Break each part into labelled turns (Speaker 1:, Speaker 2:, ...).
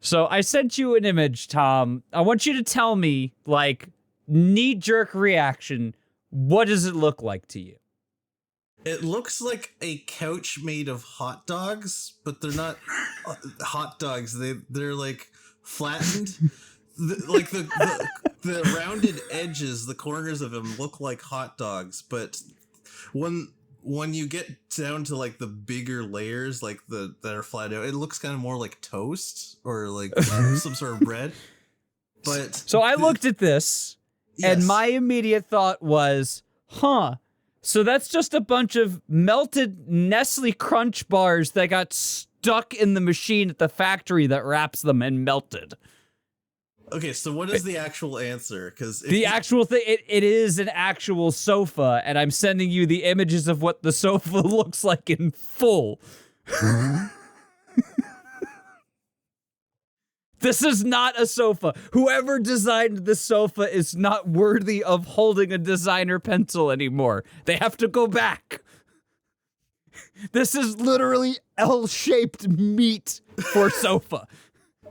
Speaker 1: So I sent you an image, Tom. I want you to tell me, like, knee-jerk reaction, what does it look like to you?
Speaker 2: It looks like a couch made of hot dogs, but they're not hot dogs. They're like flattened. The rounded edges, the corners of them look like hot dogs, but when you get down to like the bigger layers, like that are flat out, it looks kind of more like toast or like some sort of bread. But
Speaker 1: so I looked at this, and my immediate thought was, so that's just a bunch of melted Nestle Crunch bars that got stuck in the machine at the factory that wraps them and melted.
Speaker 2: Okay, so what is the actual answer? Because
Speaker 1: the actual thing, it is an actual sofa, and I'm sending you the images of what the sofa looks like in full. This is not a sofa. Whoever designed the sofa is not worthy of holding a designer pencil anymore. They have to go back. This is literally L-shaped meat for sofa.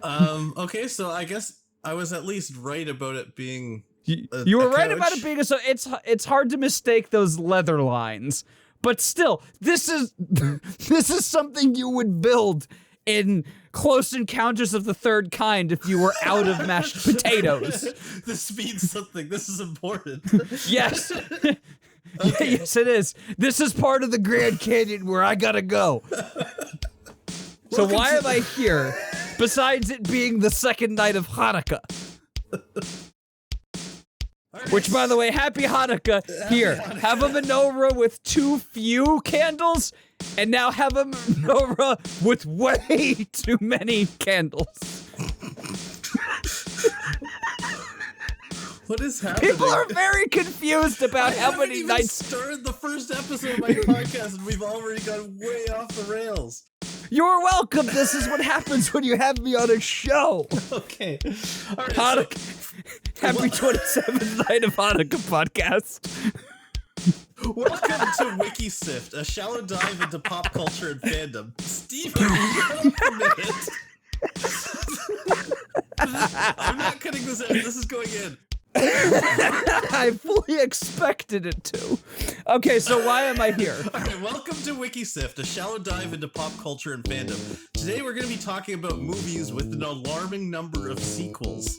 Speaker 2: Okay, so I guess I was at least right about it being
Speaker 1: you were right about it being so it's hard to mistake those leather lines. But still, this is something you would build in Close Encounters of the Third Kind if you were out of mashed potatoes.
Speaker 2: This means something. This is important.
Speaker 1: Yes. Okay. Yes, it is. This is part of the Grand Canyon where I gotta go. So why am I here, besides it being the second night of Hanukkah? Right. Which, by the way, happy Hanukkah. Here, have a menorah with too few candles, and now have a menorah with way too many candles.
Speaker 2: What is happening?
Speaker 1: People are very confused about how many nights.
Speaker 2: I started the first episode of my podcast, and we've already gone way off the rails.
Speaker 1: You're welcome. This is what happens when you have me on a show.
Speaker 2: Okay. All right,
Speaker 1: Happy 27th night of Hanukkah podcast.
Speaker 2: Welcome to Wiki Sift, a shallow dive into pop culture and fandom. Stevo, I'm not cutting this out. This is going in.
Speaker 1: I fully expected it to. Okay, so why am I here?
Speaker 2: Okay, welcome to Wiki Sift, a shallow dive into pop culture and fandom. Today we're going to be talking about movies with an alarming number of sequels.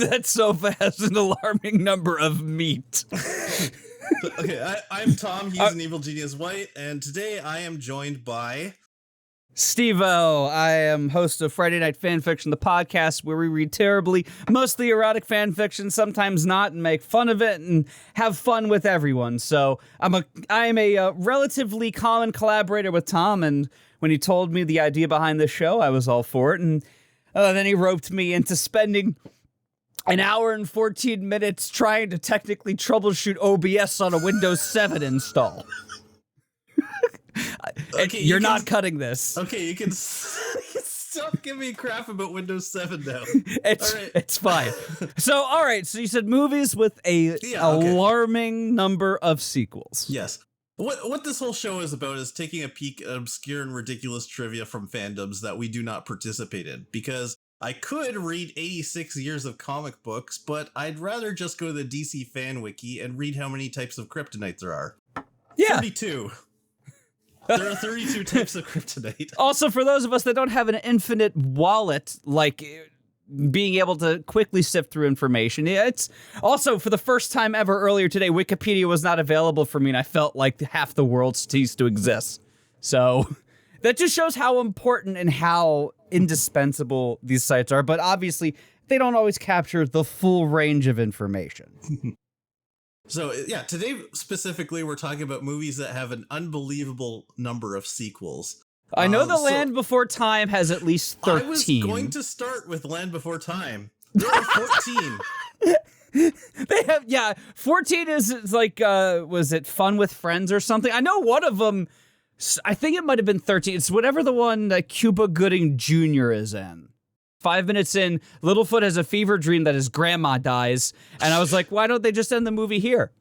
Speaker 1: That sofa has an alarming number of meat.
Speaker 2: Okay, I'm Tom, he's an evil genius white, and today I am joined by...
Speaker 1: Stevo. I am host of Friday Night Fanfiction, the podcast where we read terribly, mostly erotic fanfiction, sometimes not, and make fun of it and have fun with everyone. So I am a relatively common collaborator with Tom, and when he told me the idea behind this show, I was all for it, and then he roped me into spending an hour and 14 minutes trying to technically troubleshoot OBS on a Windows 7 install. Okay, you're not cutting this.
Speaker 2: Okay, you can stop giving me crap about Windows 7 now.
Speaker 1: It's fine. So, all right, so you said movies with alarming number of sequels.
Speaker 2: Yes. What this whole show is about is taking a peek at obscure and ridiculous trivia from fandoms that we do not participate in, because I could read 86 years of comic books, but I'd rather just go to the DC fan wiki and read how many types of kryptonite there are.
Speaker 1: Yeah.
Speaker 2: 32. There are 32 types of kryptonite.
Speaker 1: Also, for those of us that don't have an infinite wallet, like being able to quickly sift through information, it's also, for the first time ever earlier today, Wikipedia was not available for me, and I felt like half the world ceased to exist. So that just shows how important and how indispensable these sites are, but obviously they don't always capture the full range of information.
Speaker 2: So yeah, today specifically we're talking about movies that have an unbelievable number of sequels.
Speaker 1: I know Land Before Time has at least 13.
Speaker 2: I was going to start with Land Before Time. There are 14.
Speaker 1: They have, yeah, 14 is like, was it Fun with Friends or something? I know one of them, I think it might have been 13. It's whatever the one that Cuba Gooding Jr. is in. 5 minutes in, Littlefoot has a fever dream that his grandma dies, and I was like, why don't they just end the movie here?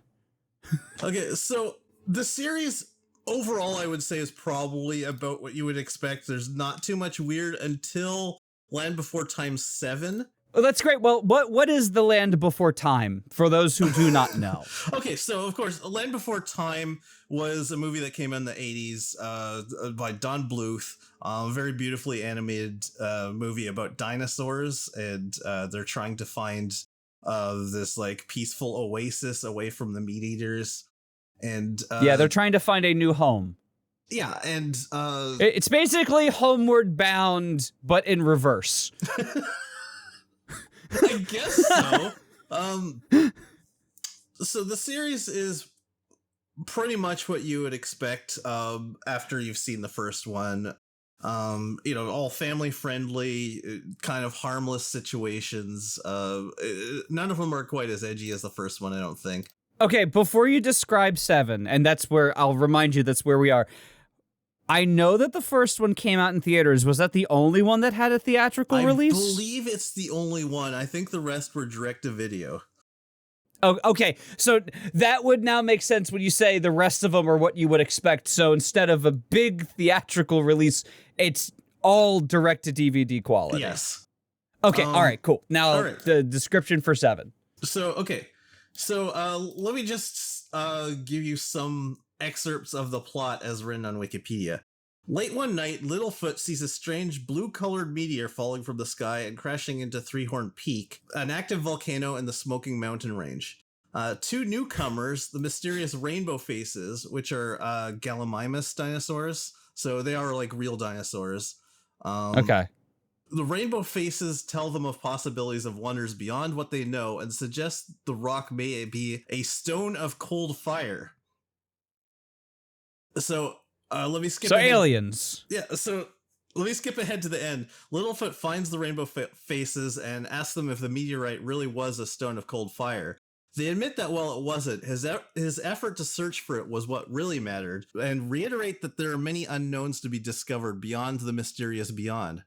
Speaker 2: Okay, so the series overall, I would say, is probably about what you would expect. There's not too much weird until Land Before Time 7.
Speaker 1: Oh, that's great. Well, what is The Land Before Time, for those who do not know?
Speaker 2: Okay, so of course, Land Before Time was a movie that came out in the 80s by Don Bluth. Very beautifully animated movie about dinosaurs, and they're trying to find this like peaceful oasis away from the meat eaters. And
Speaker 1: yeah, they're trying to find a new home.
Speaker 2: Yeah, and
Speaker 1: it's basically Homeward Bound, but in reverse.
Speaker 2: I guess so. So the series is pretty much what you would expect after you've seen the first one. All family friendly, kind of harmless situations. None of them are quite as edgy as the first one, I don't think.
Speaker 1: Okay, before you describe 7, and that's where I'll remind you that's where we are. I know that the first one came out in theaters. Was that the only one that had a theatrical release?
Speaker 2: I believe it's the only one. I think the rest were direct-to-video.
Speaker 1: Oh, okay. So that would now make sense when you say the rest of them are what you would expect. So instead of a big theatrical release, it's all direct-to-DVD quality.
Speaker 2: Yes.
Speaker 1: Okay, all right, cool. Now the description for 7.
Speaker 2: So, okay. So let me just give you some excerpts of the plot as written on Wikipedia. Late one night, Littlefoot sees a strange blue-colored meteor falling from the sky and crashing into Three-Horn Peak, an active volcano in the Smoking Mountain Range. 2 newcomers, the mysterious Rainbow Faces, which are Gallimimus dinosaurs, so they are like real dinosaurs.
Speaker 1: Okay.
Speaker 2: The Rainbow Faces tell them of possibilities of wonders beyond what they know and suggest the rock may be a stone of cold fire. So let me skip.
Speaker 1: So
Speaker 2: ahead.
Speaker 1: aliens.
Speaker 2: Yeah. So let me skip ahead to the end. Littlefoot finds the Rainbow Faces and asks them if the meteorite really was a stone of cold fire. They admit that while it wasn't, his effort to search for it was what really mattered, and reiterate that there are many unknowns to be discovered beyond the mysterious beyond.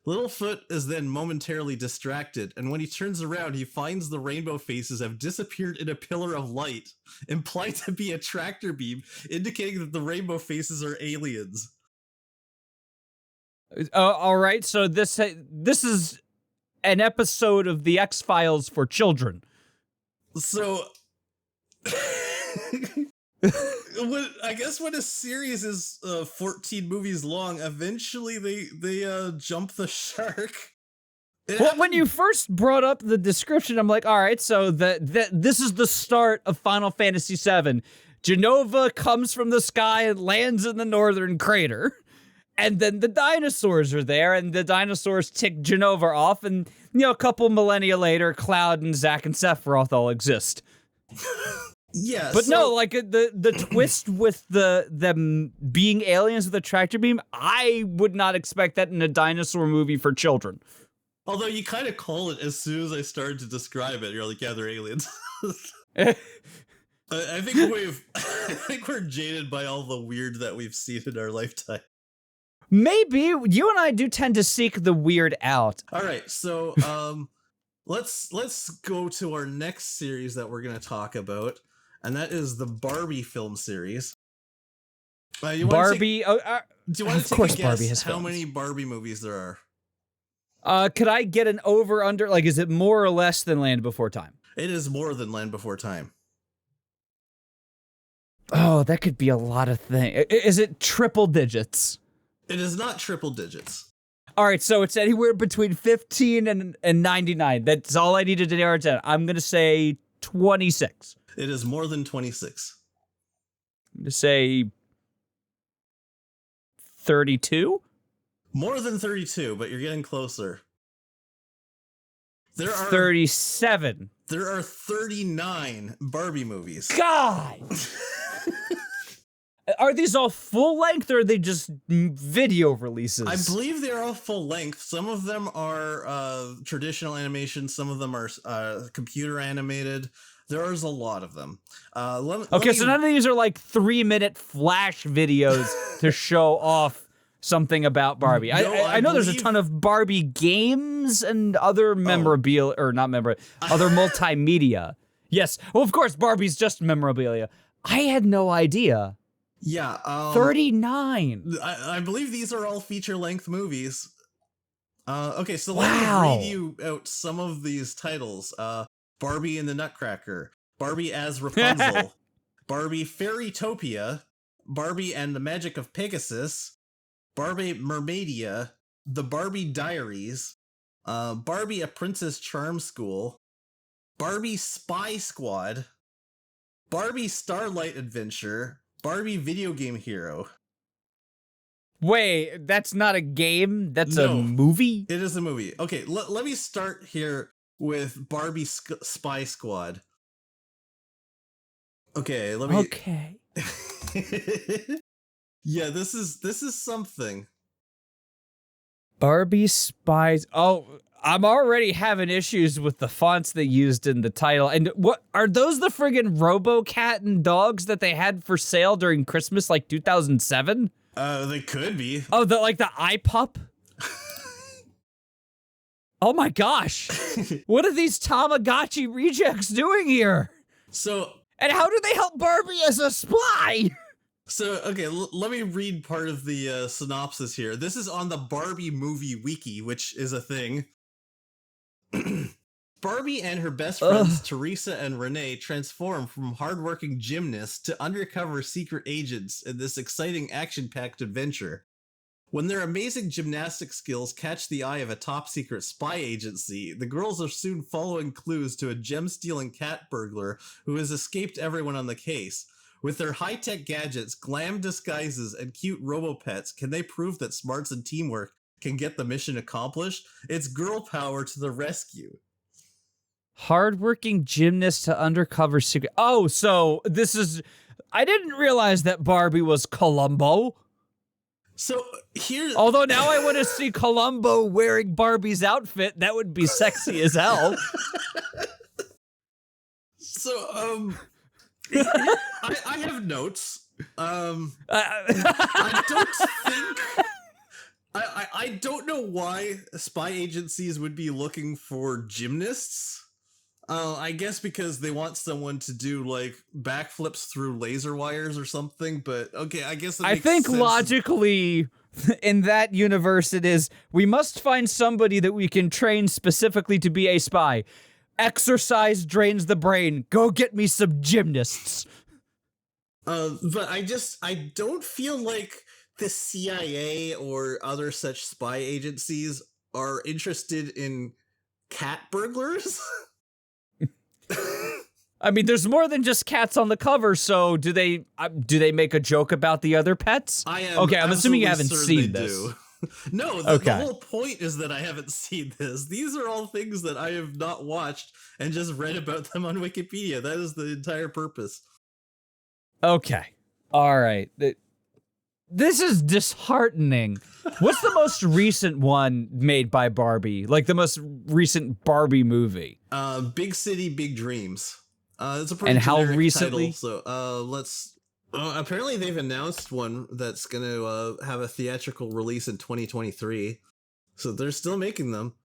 Speaker 2: Littlefoot is then momentarily distracted, and when he turns around, he finds the Rainbow Faces have disappeared in a pillar of light, implied to be a tractor beam, indicating that the Rainbow Faces are aliens.
Speaker 1: All right, so this is an episode of The X-Files for children.
Speaker 2: So, I guess when a series is 14 movies long, eventually they jump the shark.
Speaker 1: Well, when you first brought up the description, I'm like, all right, so this is the start of Final Fantasy VII. Genova comes from the sky and lands in the northern crater. And then the dinosaurs are there, and the dinosaurs tick Genova off, and, a couple millennia later, Cloud and Zack and Sephiroth all exist.
Speaker 2: Yeah,
Speaker 1: but no, like the twist with them being aliens with a tractor beam, I would not expect that in a dinosaur movie for children.
Speaker 2: Although you kind of call it as soon as I started to describe it. You're like, yeah, they're aliens. I think we're jaded by all the weird that we've seen in our lifetime.
Speaker 1: Maybe you and I do tend to seek the weird out.
Speaker 2: All right, so let's go to our next series that we're going to talk about, and that is the Barbie film series.
Speaker 1: Barbie.
Speaker 2: Do you want to take a guess
Speaker 1: Barbie has
Speaker 2: how
Speaker 1: films.
Speaker 2: many Barbie movies there are?
Speaker 1: Could I get an over/under? Like, is it more or less than Land Before Time?
Speaker 2: It is more than Land Before Time.
Speaker 1: Oh, that could be a lot of things. Is it triple digits?
Speaker 2: It is not triple digits.
Speaker 1: All right, so it's anywhere between 15 and 99. That's all I needed to narrow it down. I'm going to say 26.
Speaker 2: It is more than 26.
Speaker 1: I'm going to say 32?
Speaker 2: More than 32, but you're getting closer. There are
Speaker 1: 37.
Speaker 2: There are 39 Barbie movies.
Speaker 1: God! Are these all full length or are they just video releases?
Speaker 2: I believe they're all full length. Some of them are traditional animation. Some of them are computer animated. There's a lot of them.
Speaker 1: So none of these are like 3-minute flash videos to show off something about Barbie.
Speaker 2: No,
Speaker 1: I know there's a ton of Barbie games and other memorabilia, or not memorabilia, other multimedia. Yes. Well, of course, Barbie's just memorabilia. I had no idea.
Speaker 2: Yeah.
Speaker 1: 39.
Speaker 2: I believe these are all feature-length movies. Okay, so
Speaker 1: Wow.
Speaker 2: let me read you out some of these titles. Barbie and the Nutcracker, Barbie as Rapunzel, Barbie Fairytopia, Barbie and the Magic of Pegasus, Barbie Mermaidia, The Barbie Diaries, Barbie A Princess Charm School, Barbie Spy Squad, Barbie Starlight Adventure, Barbie Video Game Hero.
Speaker 1: Wait, that's not a game? That's a movie?
Speaker 2: It is a movie. Okay, let me start here with Barbie Spy Squad. Okay, let me...
Speaker 1: Okay.
Speaker 2: Yeah, this is something.
Speaker 1: Barbie Spies... Oh, I'm already having issues with the fonts they used in the title. And what are those the friggin' RoboCat and dogs that they had for sale during Christmas, like 2007?
Speaker 2: They could be.
Speaker 1: Oh, the iPup? Oh my gosh. What are these Tamagotchi rejects doing here? And how do they help Barbie as a spy?
Speaker 2: So, okay, let me read part of the synopsis here. This is on the Barbie Movie Wiki, which is a thing. Barbie and her best friends, Teresa and Renee, transform from hardworking gymnasts to undercover secret agents in this exciting action-packed adventure. When their amazing gymnastic skills catch the eye of a top-secret spy agency, the girls are soon following clues to a gem-stealing cat burglar who has escaped everyone on the case. With their high-tech gadgets, glam disguises, and cute robo-pets, can they prove that smarts and teamwork can get the mission accomplished? It's girl power to the rescue.
Speaker 1: Hardworking gymnast to undercover secret... Oh, so this is... I didn't realize that Barbie was Columbo.
Speaker 2: So here...
Speaker 1: Although now I want to see Columbo wearing Barbie's outfit. That would be sexy as hell.
Speaker 2: So, I have notes. I don't think... I don't know why spy agencies would be looking for gymnasts. I guess because they want someone to do, like, backflips through laser wires or something, but okay, I guess that makes sense.
Speaker 1: Logically, in that universe it is, we must find somebody that we can train specifically to be a spy. Exercise drains the brain. Go get me some gymnasts.
Speaker 2: But I don't feel like the CIA or other such spy agencies are interested in cat burglars.
Speaker 1: I mean, there's more than just cats on the cover, so do they make a joke about the other pets? I'm assuming you haven't seen this.
Speaker 2: No, the whole point is that I haven't seen this. These are all things that I have not watched and just read about them on Wikipedia. That is the entire purpose.
Speaker 1: Okay. All right. This is disheartening. What's the most recent one made by Barbie? Like the most recent Barbie movie?
Speaker 2: Big City, Big Dreams. It's a pretty
Speaker 1: and how
Speaker 2: generic
Speaker 1: recently?
Speaker 2: Title, so let's. Apparently, they've announced one that's going to have a theatrical release in 2023. So they're still making them.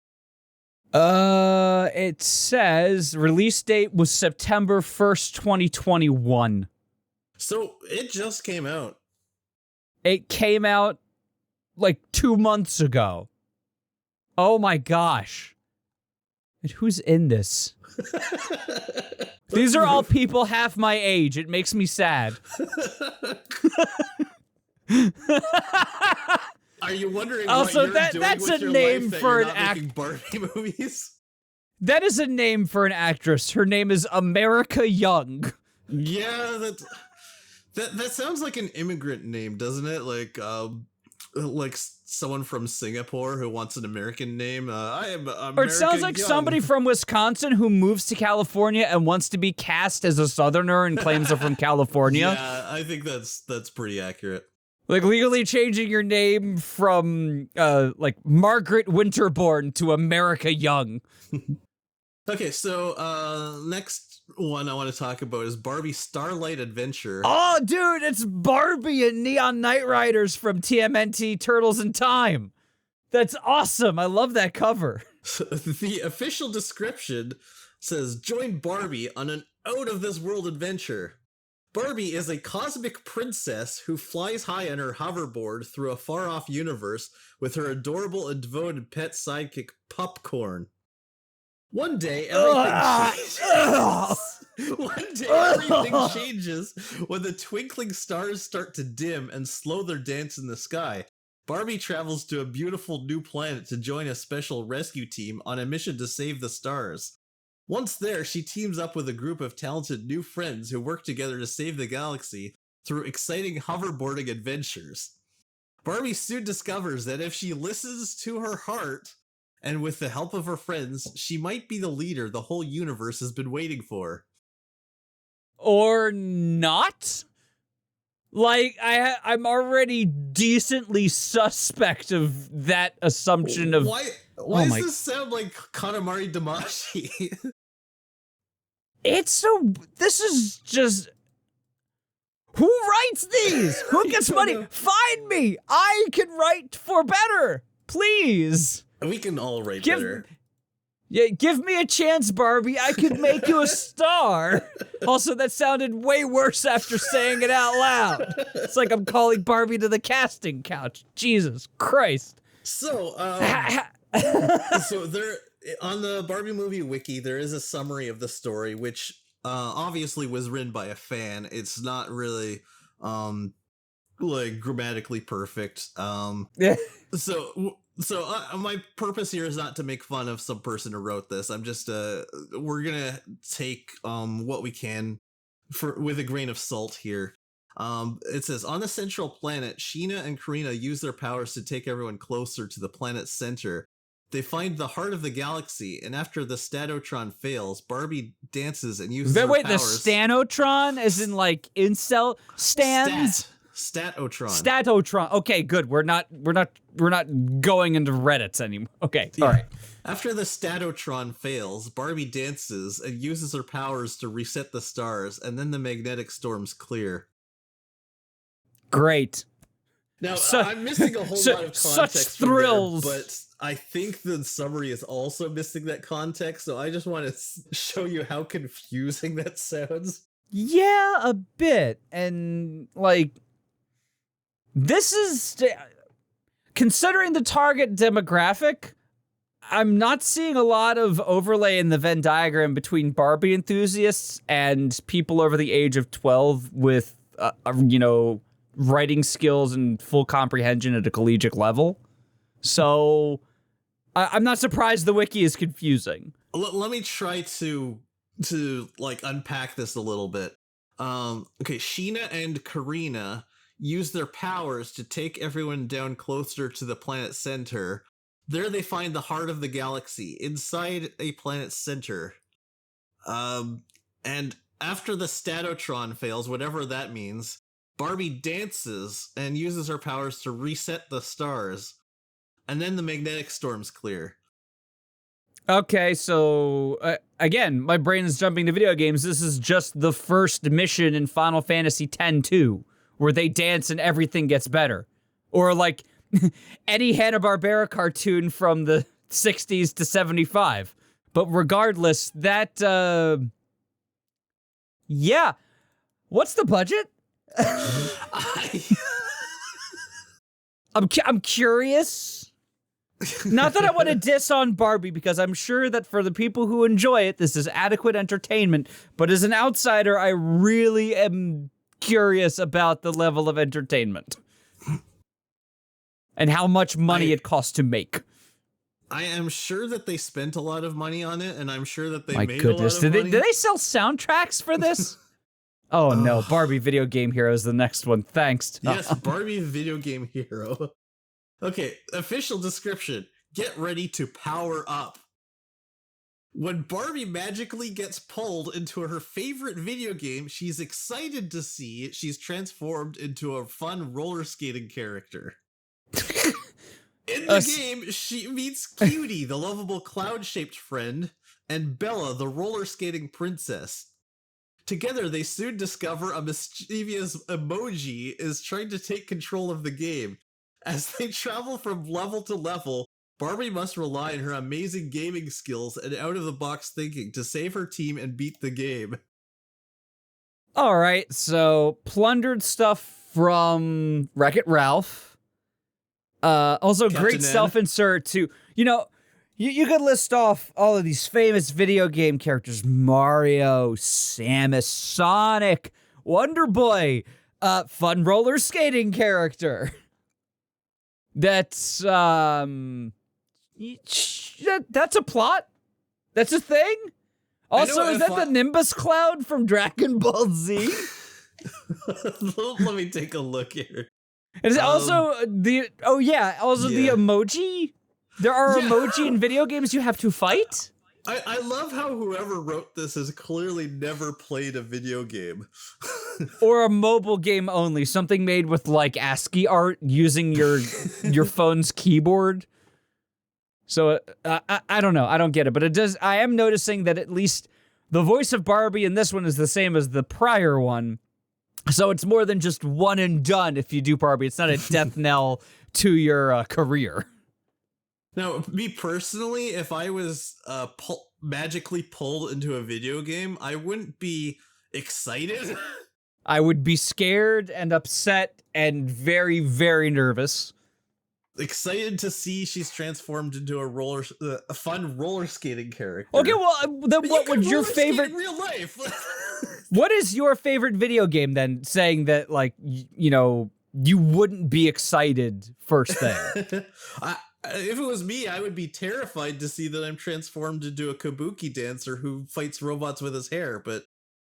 Speaker 1: It says release date was September 1st, 2021.
Speaker 2: So it just came out.
Speaker 1: It came out like 2 months ago. Oh my gosh. And who's in this? These are all people half my age. It makes me sad.
Speaker 2: Are you wondering
Speaker 1: also,
Speaker 2: what you're doing
Speaker 1: that's
Speaker 2: with
Speaker 1: a
Speaker 2: your
Speaker 1: name
Speaker 2: life that
Speaker 1: for
Speaker 2: you're
Speaker 1: an
Speaker 2: not making Barbie movies?
Speaker 1: That is a name for an actress. Her name is America Young.
Speaker 2: Yeah, that sounds like an immigrant name, doesn't it? Like like someone from Singapore who wants an American name. I am American
Speaker 1: Or it sounds like
Speaker 2: Young.
Speaker 1: somebody from Wisconsin who moves to California and wants to be cast as a Southerner and claims they're from California.
Speaker 2: Yeah, I think that's pretty accurate.
Speaker 1: Like legally changing your name from like Margaret Winterbourne to America Young.
Speaker 2: Okay, so next one I want to talk about is Barbie Starlight Adventure.
Speaker 1: Oh, dude, it's Barbie and Neon Knight Riders from TMNT Turtles in Time. That's awesome. I love that cover.
Speaker 2: The official description says, join Barbie on an out-of-this-world adventure. Barbie is a cosmic princess who flies high on her hoverboard through a far-off universe with her adorable and devoted pet sidekick, Popcorn. One day, everything changes when the twinkling stars start to dim and slow their dance in the sky. Barbie travels to a beautiful new planet to join a special rescue team on a mission to save the stars. Once there, she teams up with a group of talented new friends who work together to save the galaxy through exciting hoverboarding adventures. Barbie soon discovers that if she listens to her heart, and with the help of her friends, she might be the leader the whole universe has been waiting for.
Speaker 1: Or not? Like, I'm already decently suspect of that assumption of...
Speaker 2: Why does this sound like Katamari Damacy?
Speaker 1: This is just... Who writes these? Who gets money? Find me! I can write for better! Please!
Speaker 2: We can all write better.
Speaker 1: Yeah, give me a chance, Barbie. I could make you a star. Also, that sounded way worse after saying it out loud. It's like I'm calling Barbie to the casting couch. Jesus Christ.
Speaker 2: So, so there on the Barbie movie wiki, there is a summary of the story, which obviously was written by a fan. It's not really like grammatically perfect. So my purpose here is not to make fun of some person who wrote this. I'm just we're gonna take what we can with a grain of salt here. It says, on the central planet, Sheena and Karina use their powers to take everyone closer to the planet's center. They find the heart of the galaxy, and after the Statotron fails, Barbie dances and uses her powers.
Speaker 1: The Stanotron, as in like incel stands? Statotron. Okay, good. We're not going into Reddits anymore. Okay, yeah. All right.
Speaker 2: After the Statotron fails, Barbie dances and uses her powers to reset the stars, and then the magnetic storms clear.
Speaker 1: Great.
Speaker 2: Now, I'm missing a whole lot of context.
Speaker 1: Such thrills.
Speaker 2: There, but I think the summary is also missing that context, so I just want to show you how confusing that sounds.
Speaker 1: Yeah, a bit. And, like... This is, considering the target demographic, I'm not seeing a lot of overlay in the Venn diagram between Barbie enthusiasts and people over the age of 12 with, writing skills and full comprehension at a collegiate level. So, I'm not surprised the wiki is confusing.
Speaker 2: Let me try to like unpack this a little bit. Okay, Sheena and Karina use their powers to take everyone down closer to the planet's center. There they find the heart of the galaxy, inside a planet's center. And after the Statotron fails, whatever that means, Barbie dances and uses her powers to reset the stars. And then the magnetic storms clear.
Speaker 1: Okay, so, again, my brain is jumping to video games. This is just the first mission in Final Fantasy X-2. Where they dance and everything gets better. Or like any Hanna-Barbera cartoon from the 60s to 75. But regardless, that, yeah. What's the budget? I'm curious. Not that I want to diss on Barbie, because I'm sure that for the people who enjoy it, this is adequate entertainment. But as an outsider, I really am curious about the level of entertainment and how much money it costs to make.
Speaker 2: I am sure that they spent a lot of money on it, and I'm sure that they made
Speaker 1: a
Speaker 2: lot of money.
Speaker 1: Did they sell soundtracks for this? Oh no, Barbie Video Game Hero is the next one. Thanks, Tom.
Speaker 2: Yes, Barbie Video Game Hero. Okay, official description. Get ready to power up. When Barbie magically gets pulled into her favorite video game, she's excited to see she's transformed into a fun roller skating character. In the game, she meets Cutie, the lovable cloud-shaped friend, and Bella, the roller skating princess. Together, they soon discover a mischievous emoji is trying to take control of the game. As they travel from level to level, Barbie must rely on her amazing gaming skills and out-of-the-box thinking to save her team and beat the game.
Speaker 1: All right, so plundered stuff from Wreck-It Ralph. Also,
Speaker 2: Captain
Speaker 1: great
Speaker 2: N.
Speaker 1: self-insert to, you could list off all of these famous video game characters: Mario, Samus, Sonic, Wonder Boy, fun roller skating character. That's that's a plot. That's a thing. Also, is that the Nimbus Cloud from Dragon Ball Z?
Speaker 2: Let me take a look here.
Speaker 1: Is it also the emoji? There are emoji in video games you have to fight?
Speaker 2: I love how whoever wrote this has clearly never played a video game.
Speaker 1: Or a mobile game only, something made with like ASCII art using your phone's keyboard. So I don't know, I don't get it, but it does. I am noticing that at least the voice of Barbie in this one is the same as the prior one. So it's more than just one and done if you do Barbie. It's not a death knell to your career.
Speaker 2: Now, me personally, if I was magically pulled into a video game, I wouldn't be excited.
Speaker 1: I would be scared and upset and very, very nervous.
Speaker 2: Excited to see she's transformed into a fun roller skating character.
Speaker 1: Okay, well, then what would your favorite
Speaker 2: in real life?
Speaker 1: What is your favorite video game then? Saying that, like, you wouldn't be excited first thing.
Speaker 2: If it was me, I would be terrified to see that I'm transformed into a kabuki dancer who fights robots with his hair. But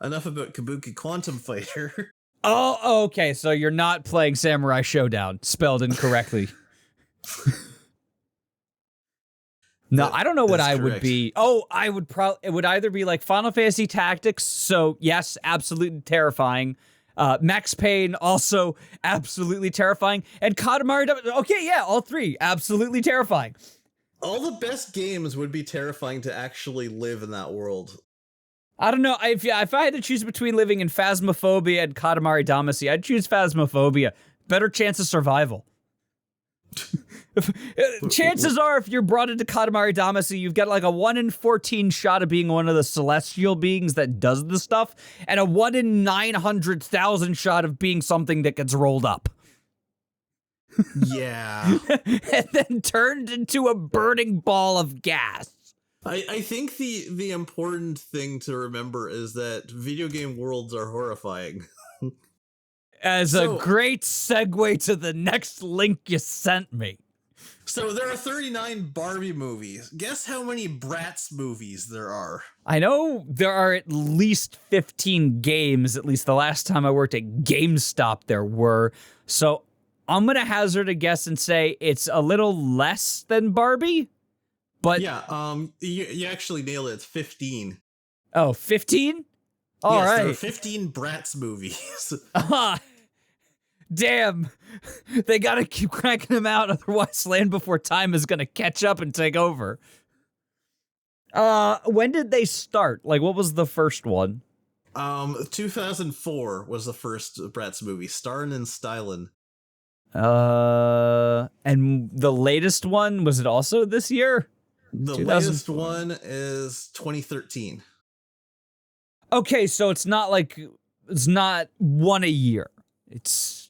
Speaker 2: enough about Kabuki Quantum Fighter.
Speaker 1: Oh, okay. So you're not playing Samurai Showdown, spelled incorrectly. No, I don't know what I would be. Oh, I would it would either be like Final Fantasy Tactics, so yes, absolutely terrifying. Max Payne, also absolutely terrifying. And Katamari, okay, yeah, all three, absolutely terrifying.
Speaker 2: All the best games would be terrifying to actually live in that world.
Speaker 1: I don't know, if I had to choose between living in Phasmophobia and Katamari Damacy, I'd choose Phasmophobia. Better chance of survival. Chances are, if you're brought into Katamari Damacy, you've got like a 1 in 14 shot of being one of the celestial beings that does the stuff, and a 1 in 900,000 shot of being something that gets rolled up.
Speaker 2: Yeah.
Speaker 1: And then turned into a burning ball of gas.
Speaker 2: I think the important thing to remember is that video game worlds are horrifying.
Speaker 1: As a great segue to the next link you sent me.
Speaker 2: So there are 39 Barbie movies. Guess how many Bratz movies there are?
Speaker 1: I know there are at least 15 games, at least the last time I worked at GameStop there were. So I'm going to hazard a guess and say it's a little less than Barbie. But
Speaker 2: yeah, you actually nailed it. It's 15.
Speaker 1: Oh, 15? All right.
Speaker 2: There are 15 Bratz movies.
Speaker 1: Damn. They gotta keep cranking them out, otherwise Land Before Time is gonna catch up and take over. When did they start? Like, what was the first one?
Speaker 2: 2004 was the first Bratz movie, starring and styling.
Speaker 1: And the latest one, was it also this year?
Speaker 2: The latest one is 2013.
Speaker 1: Okay, so it's not one a year. It's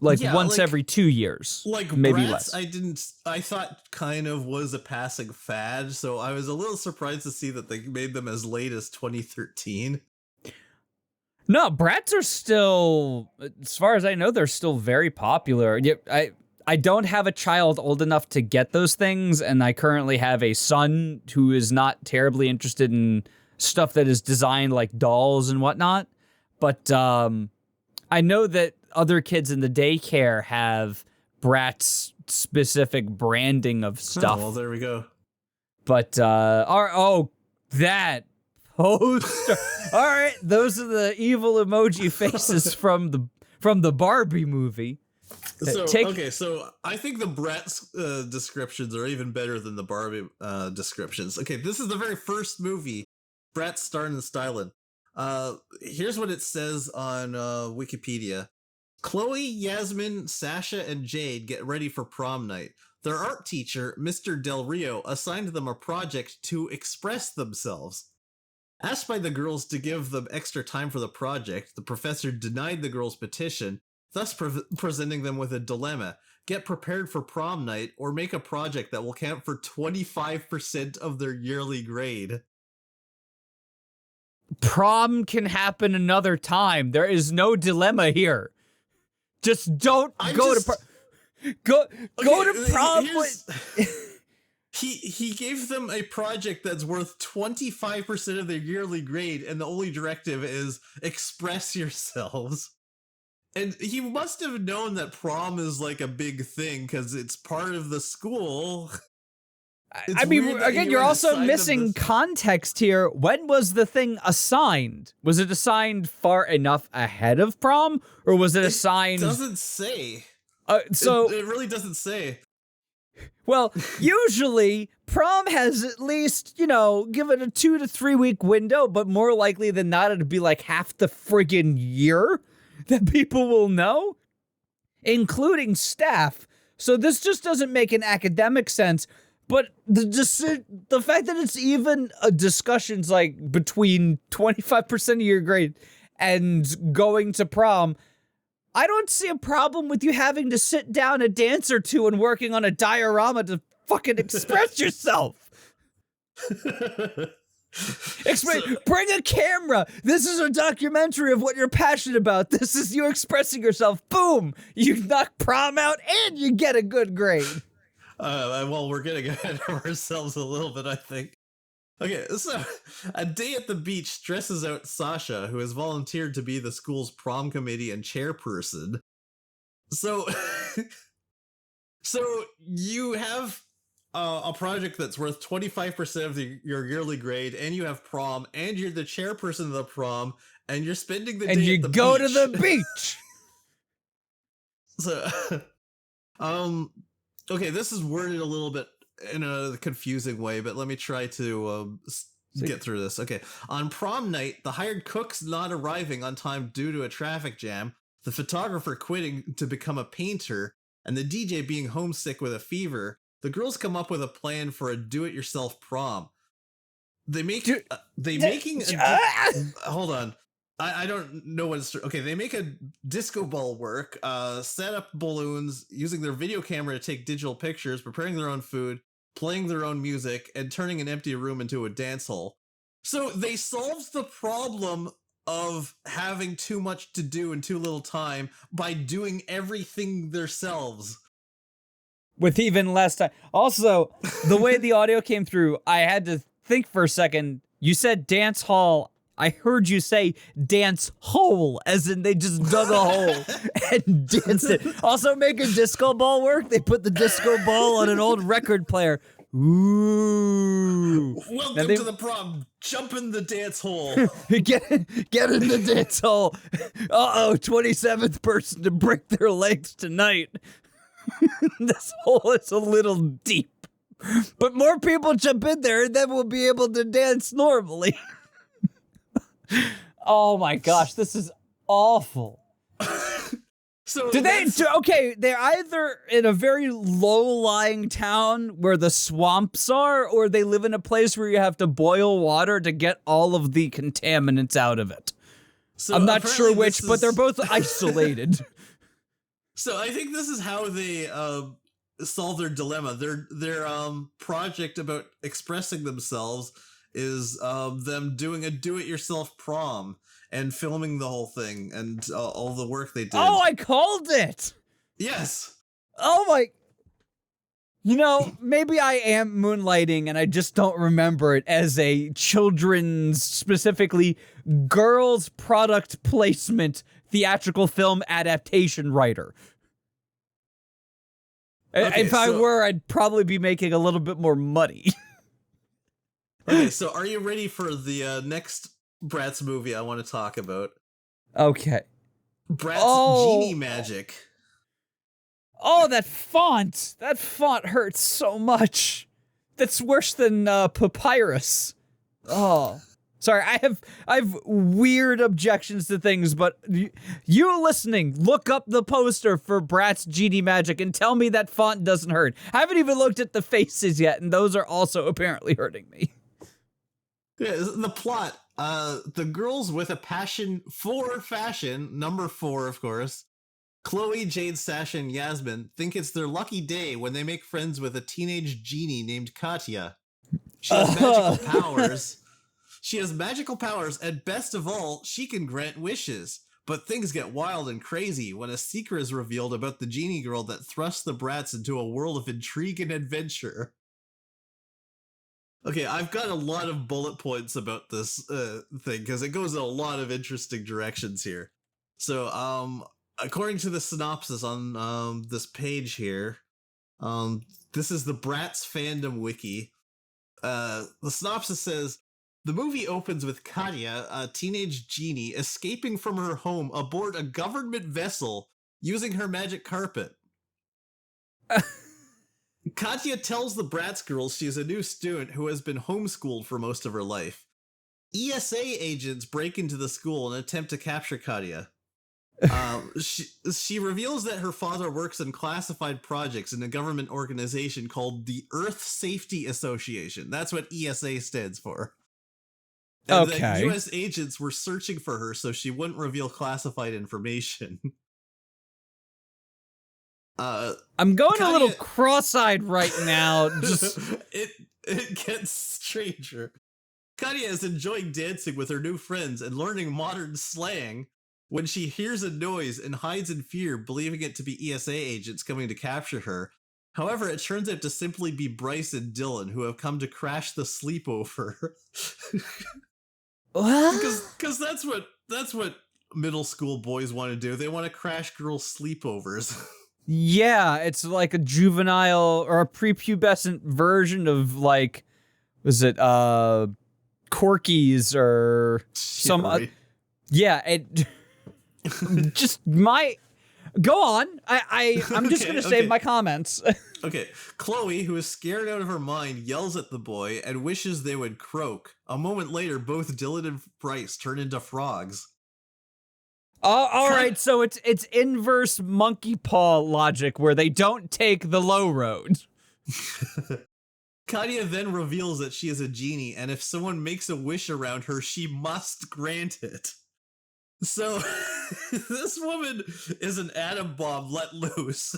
Speaker 1: like once every 2 years.
Speaker 2: Like
Speaker 1: maybe
Speaker 2: Bratz,
Speaker 1: less.
Speaker 2: I thought kind of was a passing fad, so I was a little surprised to see that they made them as late as 2013.
Speaker 1: No, Bratz are still, as far as I know, they're still very popular. I don't have a child old enough to get those things, and I currently have a son who is not terribly interested in stuff that is designed like dolls and whatnot. But I know that other kids in the daycare have Bratz specific branding of stuff.
Speaker 2: Oh, well, there we go.
Speaker 1: But that poster. All right, those are the evil emoji faces from the Barbie movie.
Speaker 2: So so I think the Bratz descriptions are even better than the Barbie descriptions. Okay, this is the very first movie, Bratz starring and styling. Here's what it says on Wikipedia. Chloe, Yasmin, Sasha, and Jade get ready for prom night. Their art teacher, Mr. Del Rio, assigned them a project to express themselves. Asked by the girls to give them extra time for the project, the professor denied the girls' petition, thus presenting them with a dilemma. Get prepared for prom night or make a project that will count for 25% of their yearly grade.
Speaker 1: Prom can happen another time. There is no dilemma here. Just don't go to prom.
Speaker 2: He gave them a project that's worth 25% of their yearly grade, and the only directive is express yourselves. And he must have known that prom is like a big thing because it's part of the school.
Speaker 1: I mean, again, you're also missing context here. When was the thing assigned? Was it assigned far enough ahead of prom, or was it assigned?
Speaker 2: It doesn't say. It really doesn't say.
Speaker 1: Well, usually prom has at least, give it a 2 to 3 week window, but more likely than not, it'd be like half the friggin' year that people will know, including staff. So this just doesn't make an academic sense. But the fact that it's even a discussions like between 25% of your grade and going to prom, I don't see a problem with you having to sit down a dance or two and working on a diorama to fucking express yourself. Bring a camera. This is a documentary of what you're passionate about. This is you expressing yourself. Boom. You knock prom out and you get a good grade.
Speaker 2: Well, we're getting ahead of ourselves a little bit, I think. Okay, so a day at the beach stresses out Sasha, who has volunteered to be the school's prom committee and chairperson. So you have a project that's worth 25% of your yearly grade, and you have prom, and you're the chairperson of the prom, and you're spending the day at the beach.
Speaker 1: And you go to the beach!
Speaker 2: So, okay, this is worded a little bit in a confusing way, but let me try to get through this. Okay, on prom night, the hired cook's not arriving on time due to a traffic jam, the photographer quitting to become a painter, and the DJ being homesick with a fever. The girls come up with a plan for a do-it-yourself prom. Hold on. I don't know what it's... Okay, they make a disco ball work, set up balloons, using their video camera to take digital pictures, preparing their own food, playing their own music, and turning an empty room into a dance hall. So they solved the problem of having too much to do in too little time by doing everything themselves.
Speaker 1: With even less time. Also, the way the audio came through, I had to think for a second. You said dance hall. I heard you say dance hole, as in they just dug a hole and danced it. Also, make a disco ball work. They put the disco ball on an old record player. Ooh.
Speaker 2: Welcome to the prom. Jump in the dance hole.
Speaker 1: Get in the dance hole. Uh-oh, 27th person to break their legs tonight. This hole is a little deep. But more people jump in there, and then we'll be able to dance normally. Oh my gosh, this is awful. They're either in a very low-lying town where the swamps are, or they live in a place where you have to boil water to get all of the contaminants out of it. So I'm not sure which, but they're both isolated.
Speaker 2: So I think this is how they solve their dilemma. Their project about expressing themselves is them doing a do-it-yourself prom and filming the whole thing and all the work they did.
Speaker 1: Oh, I called it!
Speaker 2: Yes!
Speaker 1: Oh my... maybe I am moonlighting and I just don't remember it as a children's, specifically girls' product placement theatrical film adaptation writer.
Speaker 2: Okay,
Speaker 1: If I were, I'd probably be making a little bit more money.
Speaker 2: Okay, so are you ready for the next Bratz movie I want to talk about?
Speaker 1: Okay.
Speaker 2: Bratz Genie Magic.
Speaker 1: Oh, that font! That font hurts so much. That's worse than papyrus. Oh. Sorry, I have weird objections to things, but you listening, look up the poster for Bratz Genie Magic and tell me that font doesn't hurt. I haven't even looked at the faces yet, and those are also apparently hurting me.
Speaker 2: Yeah, the plot. The girls with a passion for fashion, number 4, of course, Chloe, Jade, Sasha, and Yasmin, think it's their lucky day when they make friends with a teenage genie named Katya. She has magical powers. She has magical powers, and best of all, she can grant wishes. But things get wild and crazy when a secret is revealed about the genie girl that thrusts the Bratz into a world of intrigue and adventure. Okay, I've got a lot of bullet points about this thing, because it goes in a lot of interesting directions here. So, according to the synopsis on this page here, this is the Bratz fandom wiki. The synopsis says, the movie opens with Katya, a teenage genie, escaping from her home aboard a government vessel using her magic carpet. Katya tells the Bratz girls she is a new student who has been homeschooled for most of her life. ESA agents break into the school and attempt to capture Katya. She reveals that her father works in classified projects in a government organization called the Earth Safety Association. That's what ESA stands for. And that U.S. agents were searching for her so she wouldn't reveal classified information.
Speaker 1: I'm going a little cross-eyed right now. Just
Speaker 2: it gets stranger. Katya is enjoying dancing with her new friends and learning modern slang when she hears a noise and hides in fear, believing it to be ESA agents coming to capture her. However, it turns out to simply be Bryce and Dylan, who have come to crash the sleepover.
Speaker 1: What?
Speaker 2: Because that's what middle school boys want to do. They want to crash girls' sleepovers.
Speaker 1: Yeah, it's like a juvenile or a prepubescent version of, like, was it Corky's or some
Speaker 2: right.
Speaker 1: yeah, it just my go on. I'm just gonna save my comments.
Speaker 2: Okay, Chloe, who is scared out of her mind, yells at the boy and wishes they would croak. A moment later, both Dylan and Bryce turn into frogs.
Speaker 1: All right, so it's inverse monkey paw logic where they don't take the low road.
Speaker 2: Katya then reveals that she is a genie, and if someone makes a wish around her, she must grant it. So, this woman is an atom bomb let loose.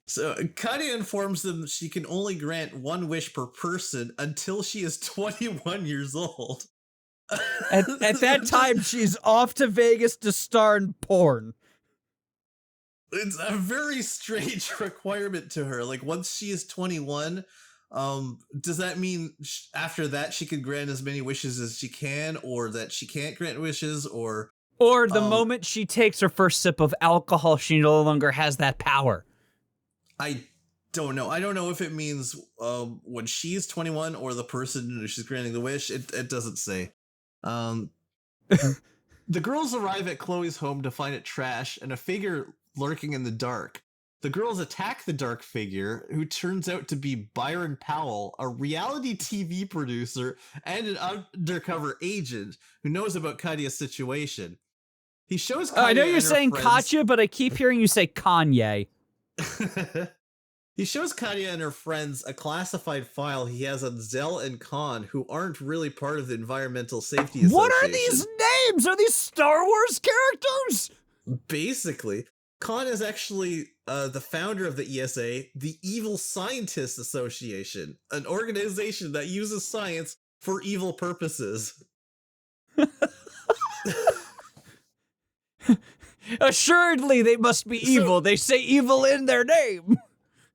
Speaker 2: So, Katya informs them she can only grant one wish per person until she is 21 years old.
Speaker 1: At that time, she's off to Vegas to star in porn.
Speaker 2: It's a very strange requirement to her. Like, once she is 21, does that mean after that she can grant as many wishes as she can, or that she can't grant wishes, or
Speaker 1: the moment she takes her first sip of alcohol, she no longer has that power?
Speaker 2: I don't know. I don't know if it means when she's 21 or the person who she's granting the wish. It doesn't say. The girls arrive at Chloe's home to find it trash and a figure lurking in the dark. The girls attack the dark figure, who turns out to be Byron Powell, a reality TV producer and an undercover agent who knows about Katya's situation. He shows Katya
Speaker 1: I know you're
Speaker 2: and her
Speaker 1: saying
Speaker 2: friends-
Speaker 1: Katya, but I keep hearing you say Kanye.
Speaker 2: He shows Katya and her friends a classified file he has on Zell and Khan, who aren't really part of the Environmental Safety Association.
Speaker 1: What are these names? Are these Star Wars characters?
Speaker 2: Basically, Khan is actually the founder of the ESA, the Evil Scientists Association, an organization that uses science for evil purposes.
Speaker 1: Assuredly, they must be evil. They say evil in their name.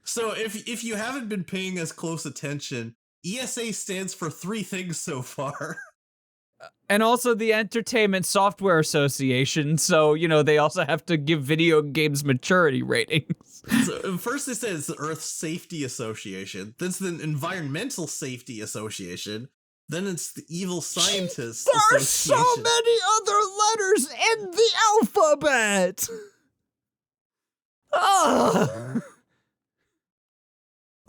Speaker 2: So if you haven't been paying us close attention, ESA stands for 3 things so far.
Speaker 1: And also the Entertainment Software Association, so, they also have to give video games maturity ratings.
Speaker 2: So first they said it's the Earth Safety Association, then it's the Environmental Safety Association, then it's the Evil Scientists
Speaker 1: There are
Speaker 2: Association.
Speaker 1: so many other letters in the alphabet! Ugh.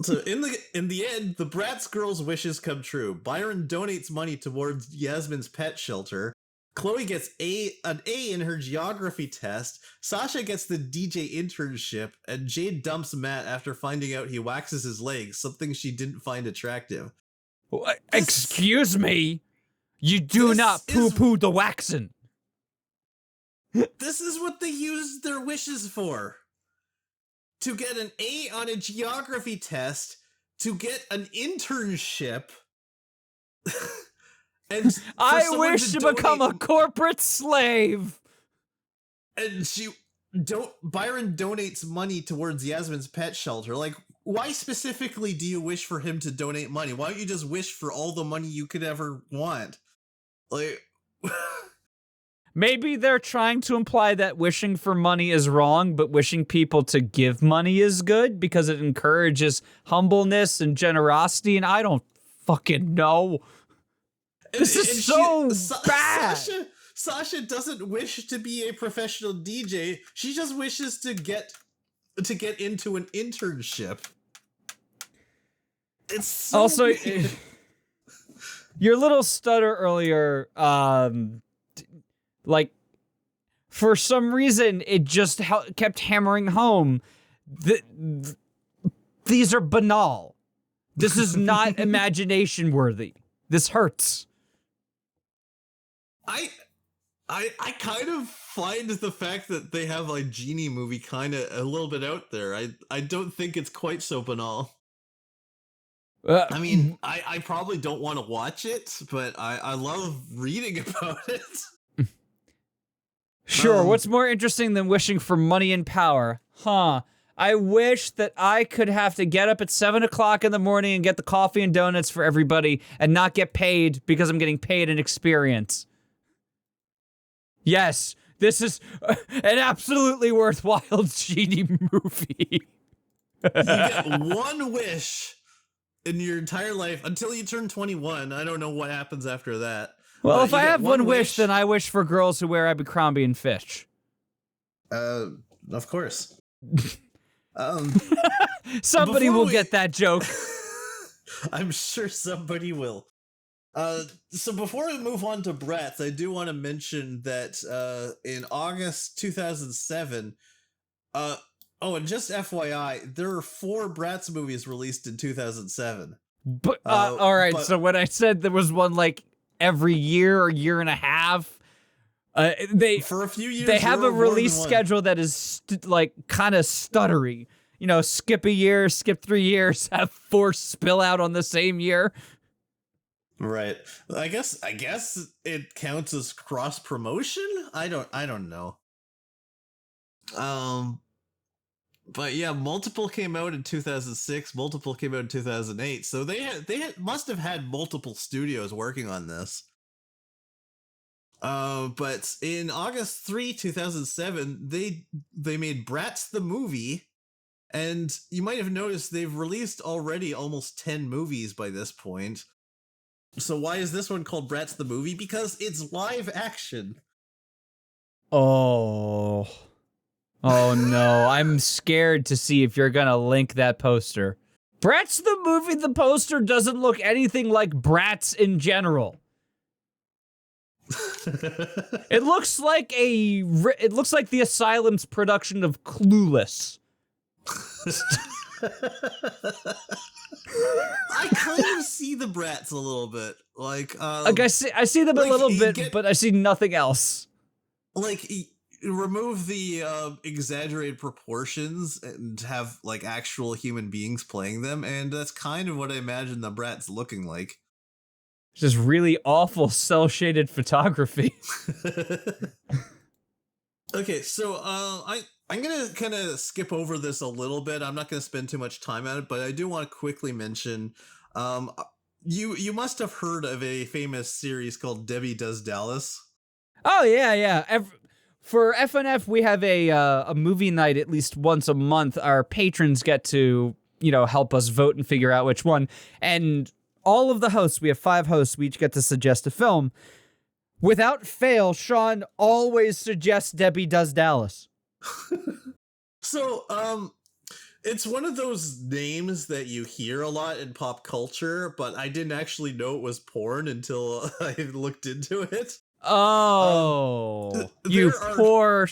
Speaker 2: So in the end, the Bratz girls' wishes come true. Byron donates money towards Yasmin's pet shelter. Chloe gets an A in her geography test. Sasha gets the DJ internship, and Jade dumps Matt after finding out he waxes his legs, something she didn't find attractive.
Speaker 1: Excuse me? You do not poo-poo the waxing.
Speaker 2: This is what they use their wishes for. To get an A on a geography test, to get an internship, and
Speaker 1: I wish to become a corporate slave.
Speaker 2: And Byron donates money towards Yasmin's pet shelter. Like, why specifically do you wish for him to donate money? Why don't you just wish for all the money you could ever want? Like...
Speaker 1: Maybe they're trying to imply that wishing for money is wrong, but wishing people to give money is good because it encourages humbleness and generosity, and I don't fucking know. This is so bad.
Speaker 2: Sasha doesn't wish to be a professional DJ. She just wishes to get into an internship. It's so
Speaker 1: also
Speaker 2: weird.
Speaker 1: Your little stutter earlier, like, for some reason, it just kept hammering home. These are banal. This is not imagination worthy. This hurts.
Speaker 2: I kind of find the fact that they have a genie movie kind of a little bit out there. I don't think it's quite so banal. I mean, I probably don't want to watch it, but I love reading about it.
Speaker 1: Sure, what's more interesting than wishing for money and power? Huh. I wish that I could have to get up at 7 o'clock in the morning and get the coffee and donuts for everybody and not get paid because I'm getting paid in experience. Yes, this is an absolutely worthwhile genie movie.
Speaker 2: You get one wish in your entire life until you turn 21. I don't know what happens after that.
Speaker 1: Well, if I have one wish, then I wish for girls who wear Abercrombie and Fitch.
Speaker 2: Of course.
Speaker 1: Somebody will get that joke.
Speaker 2: I'm sure somebody will. So before we move on to Bratz, I do want to mention that in August 2007, and just FYI, there are 4 Bratz movies released in 2007.
Speaker 1: But all right, so when I said there was one like every year or year and a half,
Speaker 2: for a few years
Speaker 1: they have a release schedule that is like kind of stuttery. Skip a year, skip 3 years, have 4 spill out on the same year.
Speaker 2: Right. I guess it counts as cross promotion. I don't know. But yeah, multiple came out in 2006. Multiple came out in 2008. So they must have had multiple studios working on this. But in August 3, 2007, they made Bratz the movie, and you might have noticed they've released already almost 10 movies by this point. So why is this one called Bratz the movie? Because it's live action.
Speaker 1: Oh no, I'm scared to see if you're gonna link that poster. Bratz the movie, the poster doesn't look anything like Bratz in general. It looks like the Asylum's production of Clueless.
Speaker 2: I kind of see the Bratz a little bit. Like
Speaker 1: I see them a little bit, but I see nothing else.
Speaker 2: Like, remove the exaggerated proportions and have like actual human beings playing them, and that's kind of what I imagine the Bratz looking like.
Speaker 1: Just really awful cel-shaded photography.
Speaker 2: Okay, so I'm gonna kind of skip over this a little bit. I'm not gonna spend too much time on it, but I do want to quickly mention You must have heard of a famous series called Debbie Does Dallas.
Speaker 1: Oh yeah. For FNF, we have a movie night at least once a month. Our patrons get to, help us vote and figure out which one. And all of the hosts, we have 5 hosts, we each get to suggest a film. Without fail, Sean always suggests Debbie Does Dallas.
Speaker 2: So, it's one of those names that you hear a lot in pop culture, but I didn't actually know it was porn until I looked into it.
Speaker 1: Oh, you poor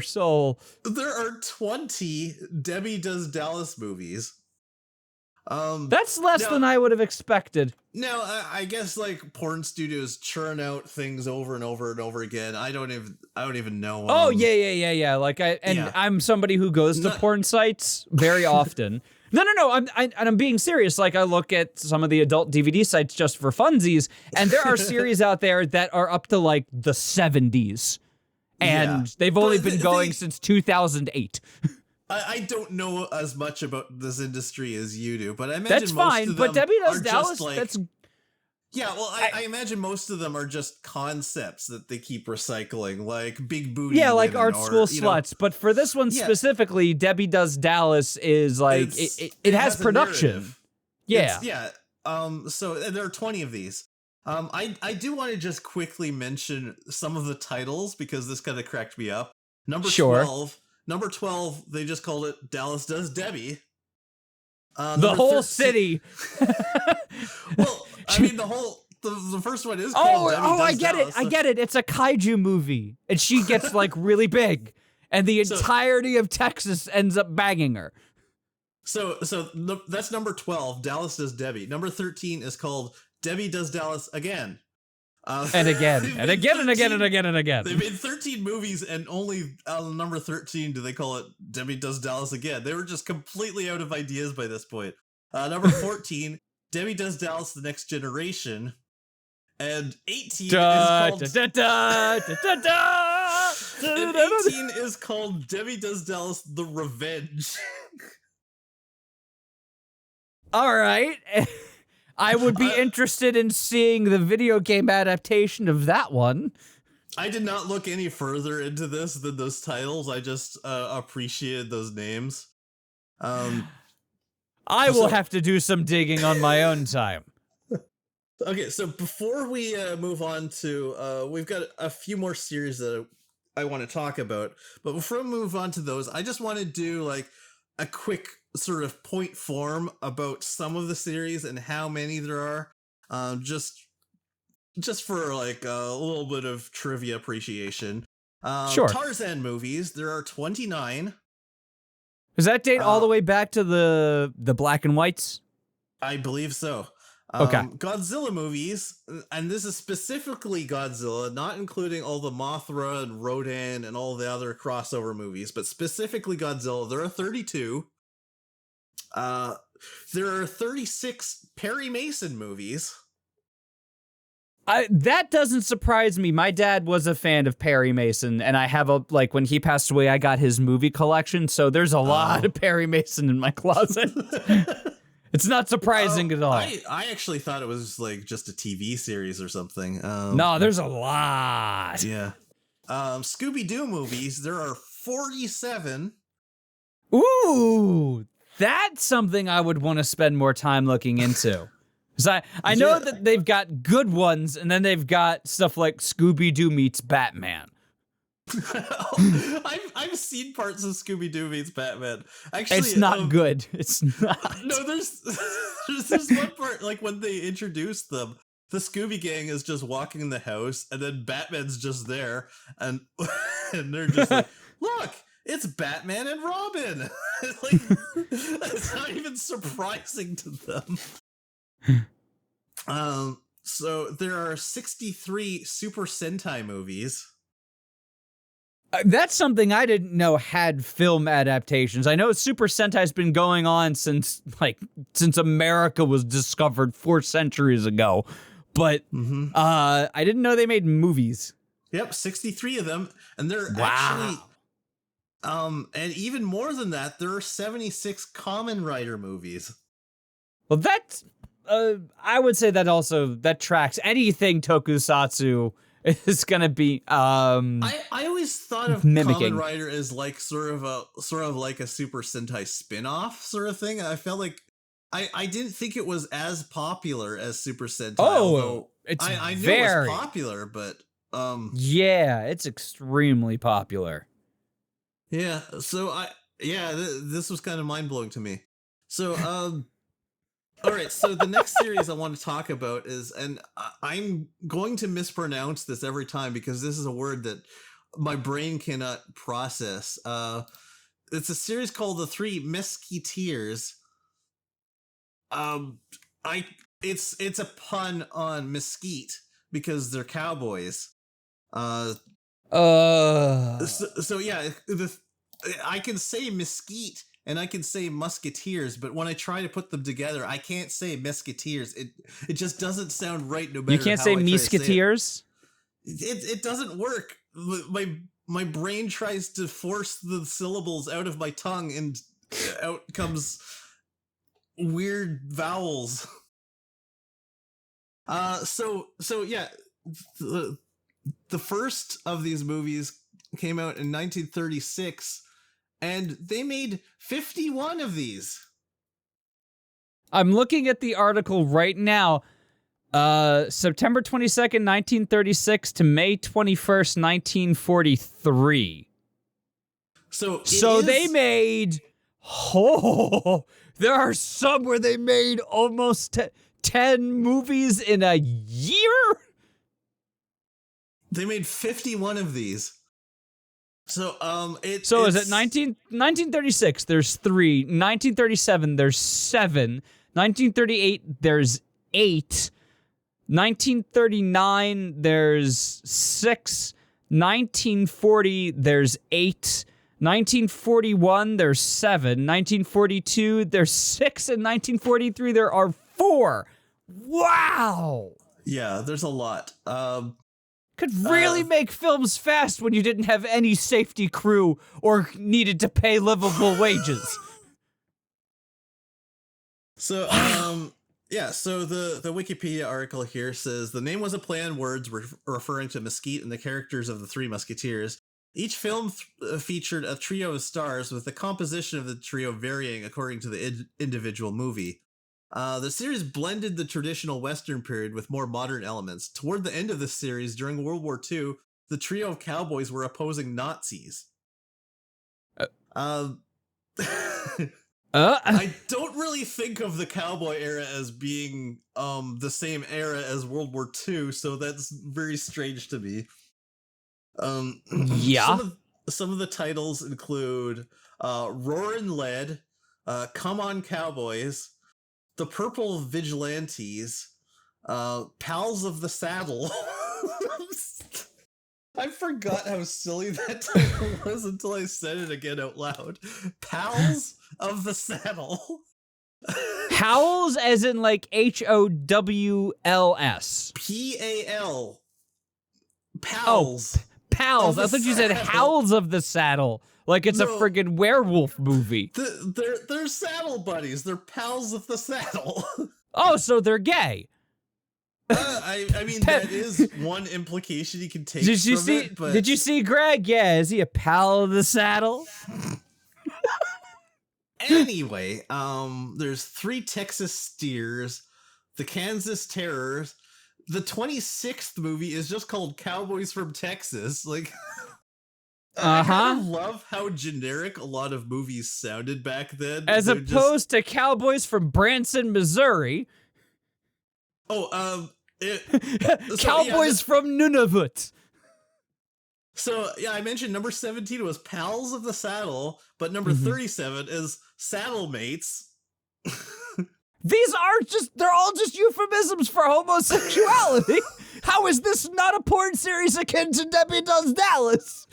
Speaker 1: soul.
Speaker 2: There are 20 Debbie Does Dallas movies.
Speaker 1: That's less than I would have expected.
Speaker 2: Now, I guess like porn studios churn out things over and over and over again. I don't even know.
Speaker 1: Oh yeah. Like I'm somebody who goes to porn sites very often. No. I'm being serious. Like I look at some of the adult DVD sites just for funsies, and there are series out there that are up to like the 70s, and they've only been going since 2008.
Speaker 2: I don't know as much about this industry as you do, but I imagine
Speaker 1: that's
Speaker 2: most
Speaker 1: fine.
Speaker 2: of them
Speaker 1: But Debbie Does
Speaker 2: are
Speaker 1: Dallas.
Speaker 2: just like,
Speaker 1: that's
Speaker 2: yeah. Well, I imagine most of them are just concepts that they keep recycling, like big booty.
Speaker 1: Yeah, like
Speaker 2: women
Speaker 1: art school sluts. But for this one specifically, Debbie Does Dallas is like it has production. Yeah.
Speaker 2: So there are 20 of these. I do want to just quickly mention some of the titles because this kind of cracked me up. Number 12, they just called it Dallas Does Debbie.
Speaker 1: The whole city.
Speaker 2: Well, I mean, the first one is called Debbie Does
Speaker 1: I get
Speaker 2: Dallas.
Speaker 1: I get it. It's a kaiju movie, and she gets like really big, and the entirety of Texas ends up banging her.
Speaker 2: So that's number 12, Dallas Does Debbie. Number 13 is called Debbie Does Dallas Again.
Speaker 1: And again. They
Speaker 2: made 13 movies, and only on number 13 do they call it Debbie Does Dallas Again. They were just completely out of ideas by this point. Number 14, Debbie Does Dallas The Next Generation. And 18 is called Debbie Does Dallas The Revenge.
Speaker 1: All right. I would be interested in seeing the video game adaptation of that one.
Speaker 2: I did not look any further into this than those titles. I just appreciated those names.
Speaker 1: I will have to do some digging on my own time.
Speaker 2: Okay, so before we move on to, we've got a few more series that I want to talk about. But before we move on to those, I just want to do like a quick sort of point form about some of the series and how many there are, just for like a little bit of trivia appreciation.
Speaker 1: Sure.
Speaker 2: Tarzan movies, there are 29.
Speaker 1: Does that date all the way back to the black and whites?
Speaker 2: I believe so.
Speaker 1: Okay.
Speaker 2: Godzilla movies, and this is specifically Godzilla, not including all the Mothra and Rodan and all the other crossover movies, but specifically Godzilla, there are 32. There are 36 Perry Mason movies.
Speaker 1: That doesn't surprise me. My dad was a fan of Perry Mason, and I have when he passed away, I got his movie collection, so there's a lot of Perry Mason in my closet. It's not surprising at all.
Speaker 2: I actually thought it was like just a TV series or something.
Speaker 1: No, there's a lot.
Speaker 2: Yeah. Scooby-Doo movies, there are 47.
Speaker 1: Ooh, that's something I would want to spend more time looking into. Because I know that they've got good ones, and then they've got stuff like Scooby-Doo meets Batman.
Speaker 2: I've seen parts of Scooby-Doo meets Batman. Actually,
Speaker 1: it's not good. It's not.
Speaker 2: No, there's one part, like when they introduce them, the Scooby Gang is just walking in the house, and then Batman's just there, and they're just like, look, it's Batman and Robin. Like, it's not even surprising to them. So there are 63 Super Sentai movies.
Speaker 1: That's something I didn't know had film adaptations. I know Super Sentai's been going on since America was discovered 4 centuries ago, but I didn't know they made movies.
Speaker 2: Yep, 63 of them, and they're actually and even more than that, there are 76 Kamen Rider movies.
Speaker 1: Well, that's I would say that tracks. Anything tokusatsu is gonna be
Speaker 2: I always thought of
Speaker 1: mimicking.
Speaker 2: Kamen Rider as like sort of like a Super Sentai spin-off sort of thing. I felt like I didn't think it was as popular as Super Sentai.
Speaker 1: Oh, it's
Speaker 2: I knew
Speaker 1: very
Speaker 2: it was popular, but
Speaker 1: yeah, it's extremely popular.
Speaker 2: yeah. So this was kind of mind blowing to me. So all right. So the next series I want to talk about is, and I'm going to mispronounce this every time because this is a word that my brain cannot process. It's a series called the Three Mesquiteers. It's a pun on mesquite because they're cowboys. So yeah, I can say mesquite and I can say musketeers, but when I try to put them together, I can't say mesquiteers. It just doesn't sound right. No matter
Speaker 1: You can't
Speaker 2: how
Speaker 1: say
Speaker 2: I try to
Speaker 1: musketeers.
Speaker 2: it doesn't work. My brain tries to force the syllables out of my tongue, and out comes weird vowels. So yeah, the first of these movies came out in 1936, and they made 51 of these.
Speaker 1: I'm looking at the article right now. September 22nd, 1936 to May 21st, 1943. So they made, there are some where they made almost 10 movies in a year?
Speaker 2: They made 51 of these. So
Speaker 1: is it 1936, there's 3, 1937, there's 7, 1938, there's 8, 1939, there's 6, 1940, there's 8, 1941, there's 7, 1942, there's 6, and 1943, there are 4. Wow!
Speaker 2: Yeah, there's a lot.
Speaker 1: Could really make films fast when you didn't have any safety crew or needed to pay livable wages.
Speaker 2: So, yeah, so the Wikipedia article here says the name was a play on words referring to mesquite and the characters of the Three Musketeers. Each film featured a trio of stars, with the composition of the trio varying according to the individual movie. The series blended the traditional Western period with more modern elements. Toward the end of the series, during World War II, the trio of cowboys were opposing Nazis. I don't really think of the cowboy era as being the same era as World War II, so that's very strange to me.
Speaker 1: Yeah.
Speaker 2: Some of the titles include Roarin' Lead, Come On Cowboys, The Purple Vigilantes, Pals of the Saddle. I forgot how silly that title was until I said it again out loud. Pals of the Saddle.
Speaker 1: Howls as in like HOWLS.
Speaker 2: PAL. Pals.
Speaker 1: Oh, Pals. I thought you said Howls of the Saddle. Like it's a friggin' werewolf movie.
Speaker 2: They're saddle buddies. They're pals of the saddle.
Speaker 1: Oh, so they're gay.
Speaker 2: I mean, that is one implication you can take from it. But
Speaker 1: Did you see Greg? Yeah, is he a pal of the saddle?
Speaker 2: Anyway, there's 3 Texas Steers, the Kansas Terrors. The 26th movie is just called Cowboys from Texas. Like, I kind of love how generic a lot of movies sounded back then.
Speaker 1: As opposed to Cowboys from Branson, Missouri. Cowboys from Nunavut.
Speaker 2: So, yeah, I mentioned number 17 was Pals of the Saddle, but number 37 is Saddle Mates.
Speaker 1: They're all just euphemisms for homosexuality. How is this not a porn series akin to Debbie Does Dallas?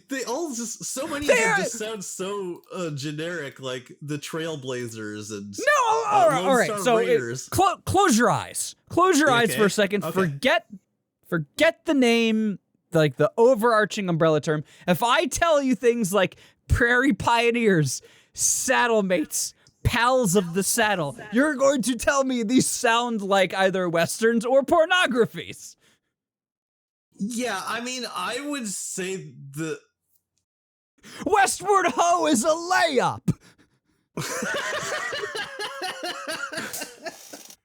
Speaker 2: They all just, so many of them just sound so generic, like the Trailblazers and
Speaker 1: all right. So close your eyes. Close your eyes for a second.
Speaker 2: Okay.
Speaker 1: Forget the name, like the overarching umbrella term. If I tell you things like Prairie Pioneers, saddle mates, pals of the saddle. You're going to tell me these sound like either westerns or pornographies.
Speaker 2: Yeah, I mean, I would say the
Speaker 1: Westward Ho is a layup.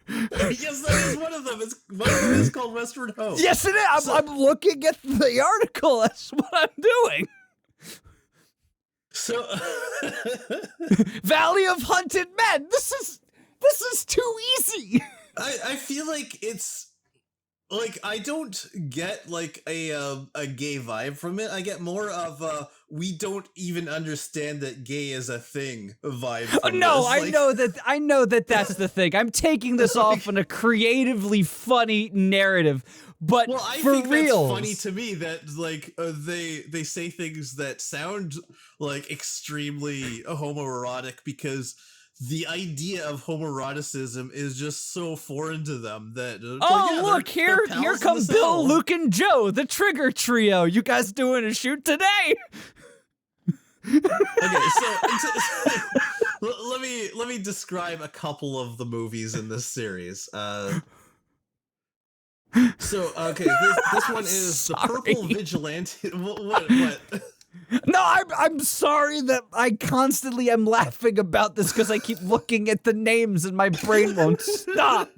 Speaker 2: Yes, that is one of them. One of them is called Westward Ho.
Speaker 1: Yes, it is. I'm looking at the article. That's what I'm doing.
Speaker 2: So,
Speaker 1: Valley of Hunted Men. This is too easy.
Speaker 2: I feel like it's like I don't get like a gay vibe from it. I get more of we don't even understand that gay is a thing vibe. From
Speaker 1: No,
Speaker 2: this.
Speaker 1: I know that that's the thing. I'm taking this off in a creatively funny narrative, but
Speaker 2: Well, I
Speaker 1: for
Speaker 2: think
Speaker 1: reals,
Speaker 2: that's funny to me that like they say things that sound like extremely homoerotic because the idea of homoeroticism is just so foreign to them that
Speaker 1: look here come Bill, Luke, and Joe, the Trigger Trio. You guys doing a shoot today?
Speaker 2: Okay, so let me describe a couple of the movies in this series. So okay, this one is the Purple Vigilante. What?
Speaker 1: No, I'm sorry that I constantly am laughing about this because I keep looking at the names and my brain won't stop.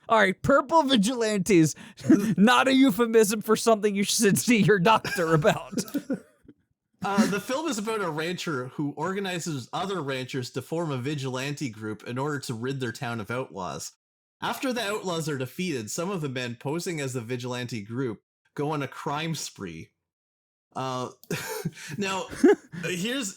Speaker 1: All right, Purple Vigilantes, not a euphemism for something you should see your doctor about.
Speaker 2: The film is about a rancher who organizes other ranchers to form a vigilante group in order to rid their town of outlaws. After the outlaws are defeated, some of the men posing as the vigilante group go on a crime spree. Now, here's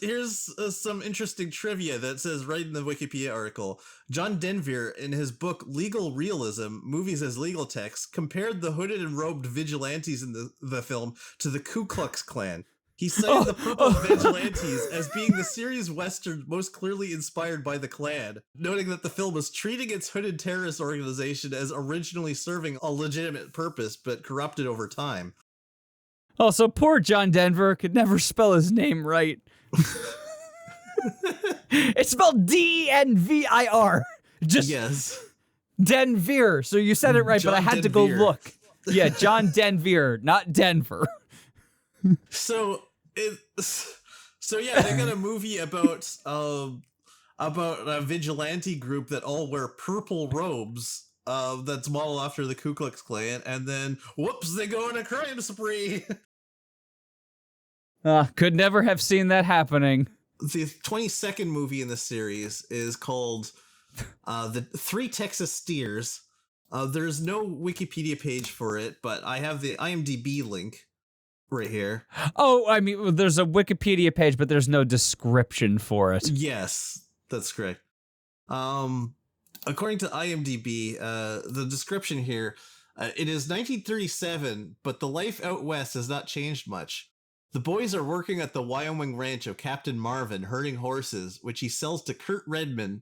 Speaker 2: some interesting trivia that says right in the Wikipedia article. John Denver, in his book Legal Realism, Movies as Legal Texts, compared the hooded and robed vigilantes in the film to the Ku Klux Klan. He cited the Purple Vigilantes as being the series western most clearly inspired by the Klan, noting that the film was treating its hooded terrorist organization as originally serving a legitimate purpose, but corrupted over time.
Speaker 1: Also, poor John Denver could never spell his name right. It's spelled D-E-N-V-I-R. Just
Speaker 2: yes.
Speaker 1: Denver. So you said it right,
Speaker 2: John
Speaker 1: but I had to go
Speaker 2: Denver.
Speaker 1: look. Yeah, John Denver, not Denver.
Speaker 2: So yeah, they got a movie about a vigilante group that all wear purple robes. That's modeled after the Ku Klux Klan, and then whoops, they go on a crime spree.
Speaker 1: Could never have seen that happening.
Speaker 2: The 22nd movie in the series is called the Three Texas Steers. There's no Wikipedia page for it, but I have the IMDb link right here.
Speaker 1: Oh, I mean, there's a Wikipedia page, but there's no description for it.
Speaker 2: Yes, that's correct. According to IMDb, the description here, it is 1937, but the life out west has not changed much. The boys are working at the Wyoming ranch of Captain Marvin, herding horses, which he sells to Kurt Redmond.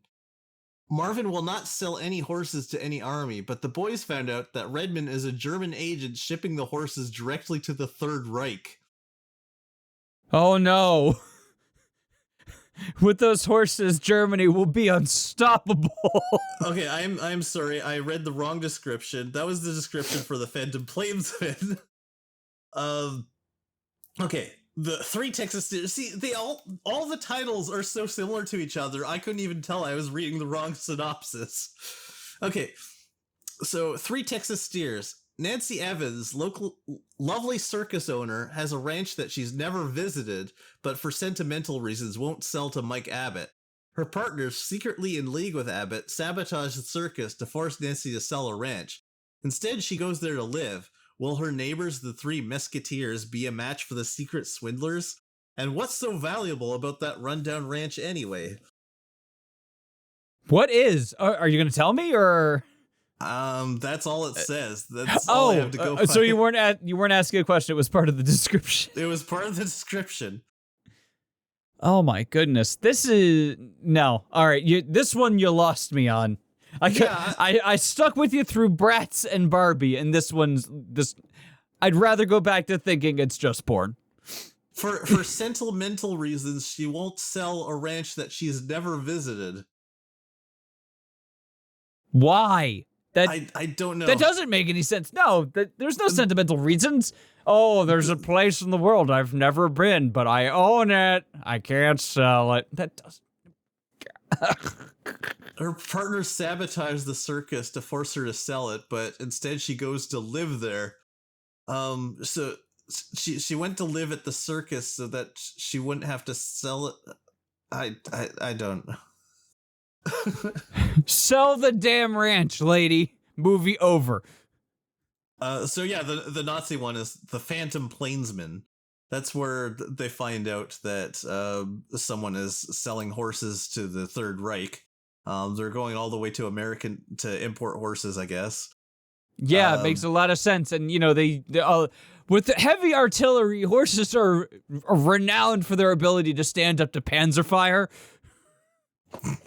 Speaker 2: Marvin will not sell any horses to any army, but the boys found out that Redmond is a German agent shipping the horses directly to the Third Reich.
Speaker 1: Oh no. With those horses, Germany will be unstoppable.
Speaker 2: Okay, I'm sorry, I read the wrong description. That was the description for the fandom Plainsman. Okay, the Three Texas Steers. See, they all the titles are so similar to each other. I couldn't even tell I was reading the wrong synopsis. Okay, so Three Texas Steers. Nancy Evans, lovely circus owner, has a ranch that she's never visited, but for sentimental reasons won't sell to Mike Abbott. Her partners, secretly in league with Abbott, sabotage the circus to force Nancy to sell a ranch. Instead, she goes there to live. Will her neighbors, the Three Mesquiteers, be a match for the secret swindlers? And what's so valuable about that rundown ranch anyway?
Speaker 1: What is? Are you going to tell me, or?
Speaker 2: That's all it says. That's all I have to go.
Speaker 1: So you weren't asking a question. It was part of the description.
Speaker 2: It was part of the description.
Speaker 1: Oh my goodness, this is no. All right, this one you lost me on. I stuck with you through Bratz and Barbie, and this. I'd rather go back to thinking it's just porn.
Speaker 2: For sentimental reasons, she won't sell a ranch that she's never visited.
Speaker 1: Why?
Speaker 2: I don't know.
Speaker 1: That doesn't make any sense. No, there's no sentimental reasons. Oh, there's a place in the world I've never been, but I own it. I can't sell it. That doesn't.
Speaker 2: Her partner sabotaged the circus to force her to sell it, but instead she goes to live there. So she went to live at the circus so that she wouldn't have to sell it. I don't know.
Speaker 1: Sell the damn ranch, lady. Movie over.
Speaker 2: So yeah, the Nazi one is the Phantom Plainsman. That's where they find out that someone is selling horses to the Third Reich. They're going all the way to American to import horses, I guess.
Speaker 1: Yeah, it makes a lot of sense. And, you know, they with the heavy artillery, horses are renowned for their ability to stand up to panzer fire.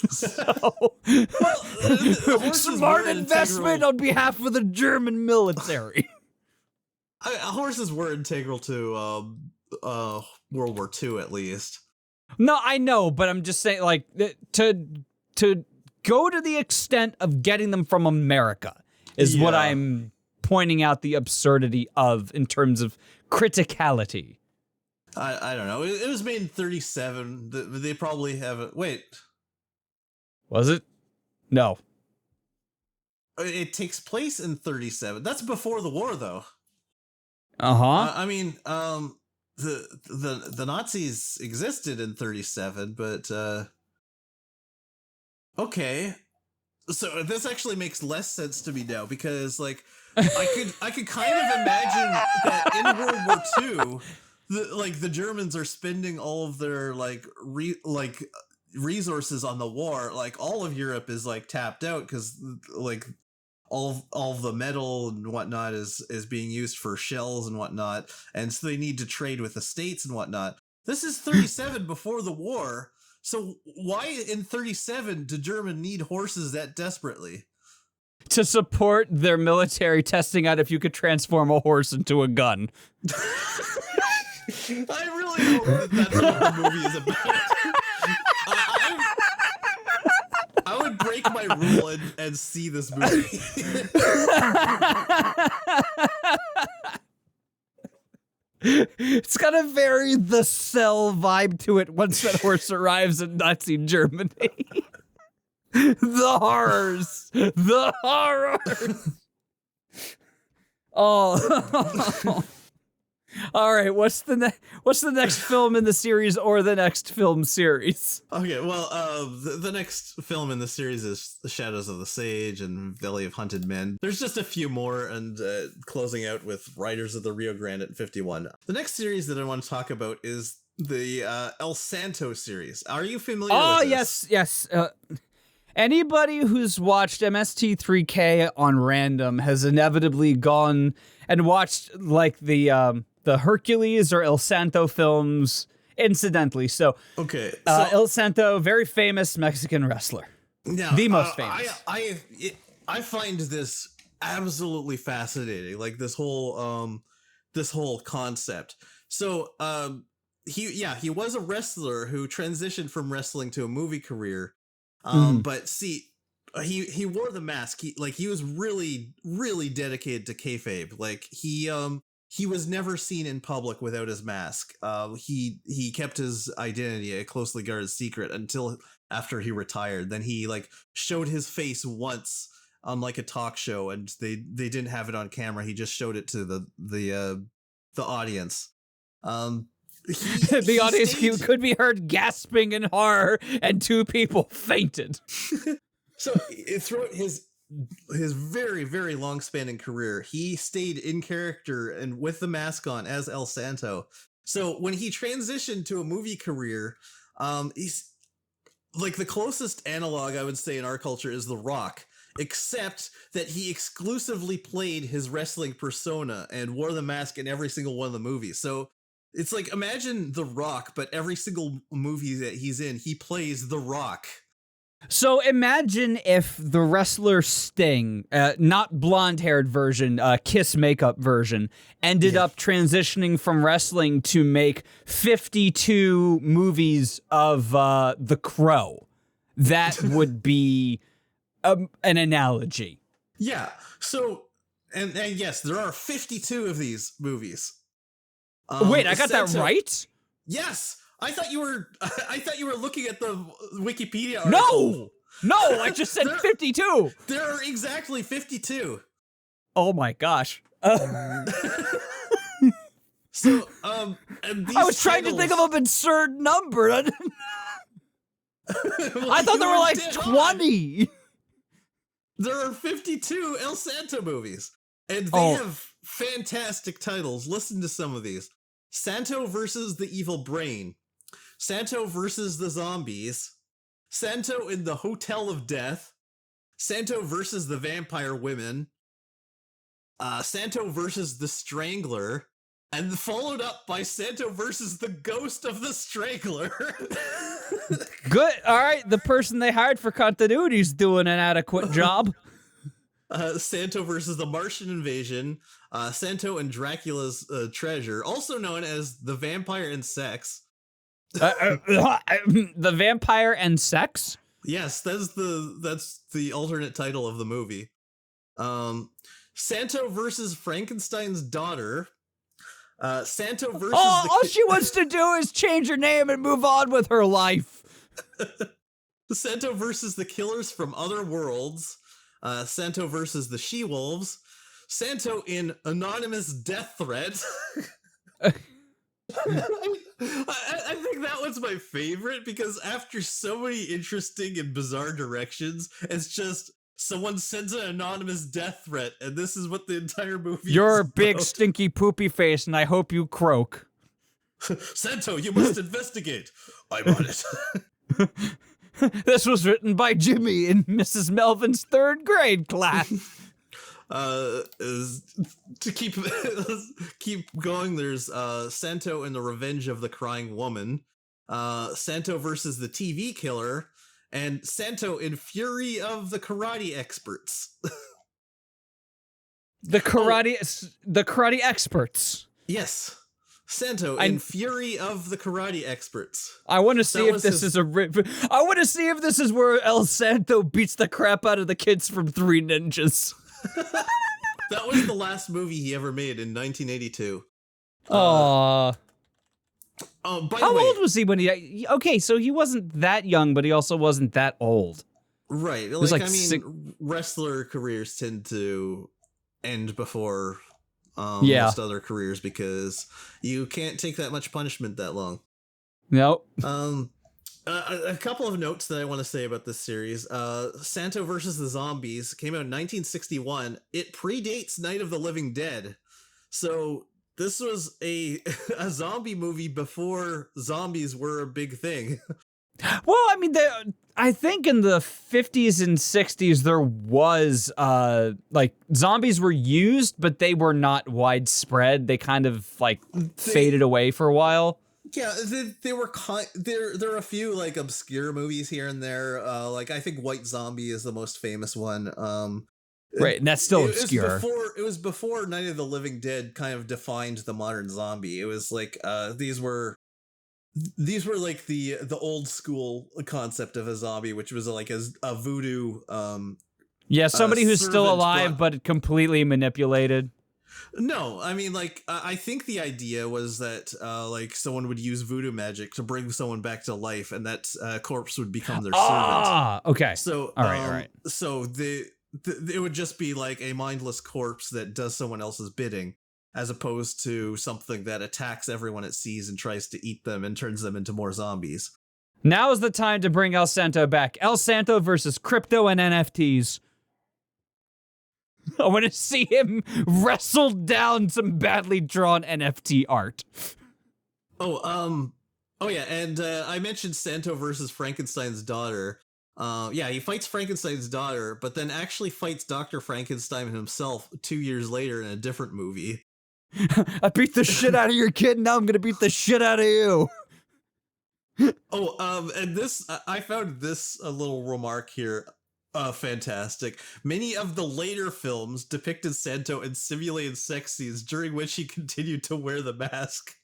Speaker 1: So, smart investment on behalf of the German military.
Speaker 2: Horses were integral to World War II, at least.
Speaker 1: No, I know, but I'm just saying, like, to go to the extent of getting them from America is what I'm pointing out the absurdity of in terms of criticality.
Speaker 2: I don't know. It was made in 1937. They probably have it. Wait.
Speaker 1: Was it? No.
Speaker 2: It takes place in 1937. That's before the war, though.
Speaker 1: Uh-huh.
Speaker 2: I mean, the Nazis existed in 1937, but okay. So this actually makes less sense to me now because, like, I could kind of imagine that in World War II, the Germans are spending all of their resources on the war. Like, all of Europe is like tapped out because like all of the metal and whatnot is being used for shells and whatnot, and so they need to trade with the States and whatnot. This is 1937 before the war. So why in 1937 did Germany need horses that desperately?
Speaker 1: To support their military, testing out if you could transform a horse into a gun.
Speaker 2: I really hope that's what the movie is about. I would break my rule and see this movie.
Speaker 1: It's got a very The Cell vibe to it once that horse arrives in Nazi Germany. The horrors! The horrors! Oh. All right, what's the next film in the series or the next film series?
Speaker 2: Okay, well, the next film in the series is The Shadows of the Sage and Valley of Hunted Men. There's just a few more, and closing out with Riders of the Rio Grande at 51. The next series that I want to talk about is the El Santo series. Are you familiar with this?
Speaker 1: Yes. Anybody who's watched MST3K on random has inevitably gone and watched like the Hercules or El Santo films incidentally. So,
Speaker 2: okay,
Speaker 1: El Santo, very famous Mexican wrestler.
Speaker 2: Yeah,
Speaker 1: the most famous.
Speaker 2: I find this absolutely fascinating. Like this whole concept. So, he was a wrestler who transitioned from wrestling to a movie career. But see, he wore the mask. He was really, really dedicated to kayfabe. Like he was never seen in public without his mask. He kept his identity a closely guarded secret until after he retired. Then he showed his face once on a talk show, and they didn't have it on camera. He just showed it to the audience.
Speaker 1: The audience could be heard gasping in horror, and two people fainted.
Speaker 2: So throughout his very, very long spanning career, he stayed in character and with the mask on as El Santo. So when he transitioned to a movie career, he's the closest analog I would say in our culture is The Rock, except that he exclusively played his wrestling persona and wore the mask in every single one of the movies. So it's imagine The Rock, but every single movie that he's in, he plays The Rock.
Speaker 1: So imagine if the wrestler Sting, not blonde-haired version, Kiss makeup version, ended up transitioning from wrestling to make 52 movies of The Crow. That would be an analogy.
Speaker 2: Yeah. So, and yes, there are 52 of these movies.
Speaker 1: Wait, I got that right?
Speaker 2: Yes. I thought you were looking at the Wikipedia article.
Speaker 1: No, I just said 52.
Speaker 2: There are exactly 52.
Speaker 1: Oh my gosh.
Speaker 2: So, and these
Speaker 1: I was trying to think of an absurd number. I thought there were like 20.
Speaker 2: There are 52 El Santo movies, and they have fantastic titles. Listen to some of these. Santo versus the Evil Brain. Santo versus the Zombies. Santo in the Hotel of Death. Santo versus the Vampire Women. Santo versus the Strangler. And followed up by Santo versus the Ghost of the Strangler.
Speaker 1: Good. All right. The person they hired for continuity is doing an adequate job.
Speaker 2: Santo versus the Martian Invasion. Santo and Dracula's Treasure, also known as The Vampire and Sex.
Speaker 1: The Vampire and Sex?
Speaker 2: Yes, that's the alternate title of the movie. Santo versus Frankenstein's Daughter. Santo versus
Speaker 1: all she wants to do is change her name and move on with her life.
Speaker 2: Santo versus the Killers from Other Worlds. Santo versus the She-Wolves. Santo in Anonymous Death Threat. I think that one's my favorite because after so many interesting and bizarre directions, it's just someone sends an anonymous death threat, and this is what the entire movie
Speaker 1: You're
Speaker 2: is
Speaker 1: a big
Speaker 2: about.
Speaker 1: stinky poopy face, and I hope you croak.
Speaker 2: Santo, you must investigate. I'm on it.
Speaker 1: This was written by Jimmy in Mrs. Melvin's 3rd grade class.
Speaker 2: To keep going, there's Santo and the Revenge of the Crying Woman, Santo versus the TV Killer, and Santo in Fury of the Karate Experts.
Speaker 1: The karate experts.
Speaker 2: Yes. Santo in Fury of the Karate Experts.
Speaker 1: I want to see if this is I want to see if this is where El Santo beats the crap out of the kids from Three Ninjas.
Speaker 2: That was the last movie he ever made in 1982.
Speaker 1: Aww.
Speaker 2: By
Speaker 1: How
Speaker 2: the way,
Speaker 1: old was he when he... Okay, so he wasn't that young, but he also wasn't that old.
Speaker 2: right.
Speaker 1: was
Speaker 2: Wrestler careers tend to end before
Speaker 1: Yeah.
Speaker 2: most other careers because you can't take that much punishment that long.
Speaker 1: Nope.
Speaker 2: A couple of notes that I want to say about this series. Santo versus the Zombies came out in 1961. It predates Night of the Living Dead. So this was a zombie movie before zombies were a big thing.
Speaker 1: Well, I mean, I think in the 50s and 60s there was like zombies were used, but they were not widespread. They kind of like faded away for a while.
Speaker 2: Yeah, they were there are a few like obscure movies here and there. Like I think White Zombie is the most famous one.
Speaker 1: Right, and that's still obscure.
Speaker 2: It was before Night of the Living Dead kind of defined the modern zombie. It was like these were like the old school concept of a zombie, which was like a voodoo.
Speaker 1: Yeah, somebody who's still alive but completely manipulated.
Speaker 2: No, I mean, like, I think the idea was that, like, someone would use voodoo magic to bring someone back to life, and that corpse would become their servant.
Speaker 1: Ah, okay.
Speaker 2: So,
Speaker 1: all right.
Speaker 2: So it would just be like a mindless corpse that does someone else's bidding, as opposed to something that attacks everyone it sees and tries to eat them and turns them into more zombies.
Speaker 1: Now is the time to bring El Santo back. El Santo versus crypto and NFTs. I want to see him wrestle down some badly drawn NFT art.
Speaker 2: Oh yeah, and I mentioned Santo versus Frankenstein's daughter. Yeah, he fights Frankenstein's daughter, but then actually fights Dr. Frankenstein himself 2 years later in a different movie.
Speaker 1: I beat the shit out of your kid, now I'm gonna beat the shit out of you.
Speaker 2: And this, I found this a little remark here fantastic. Many of the later films depicted Santo in simulated sex scenes during which he continued to wear the mask.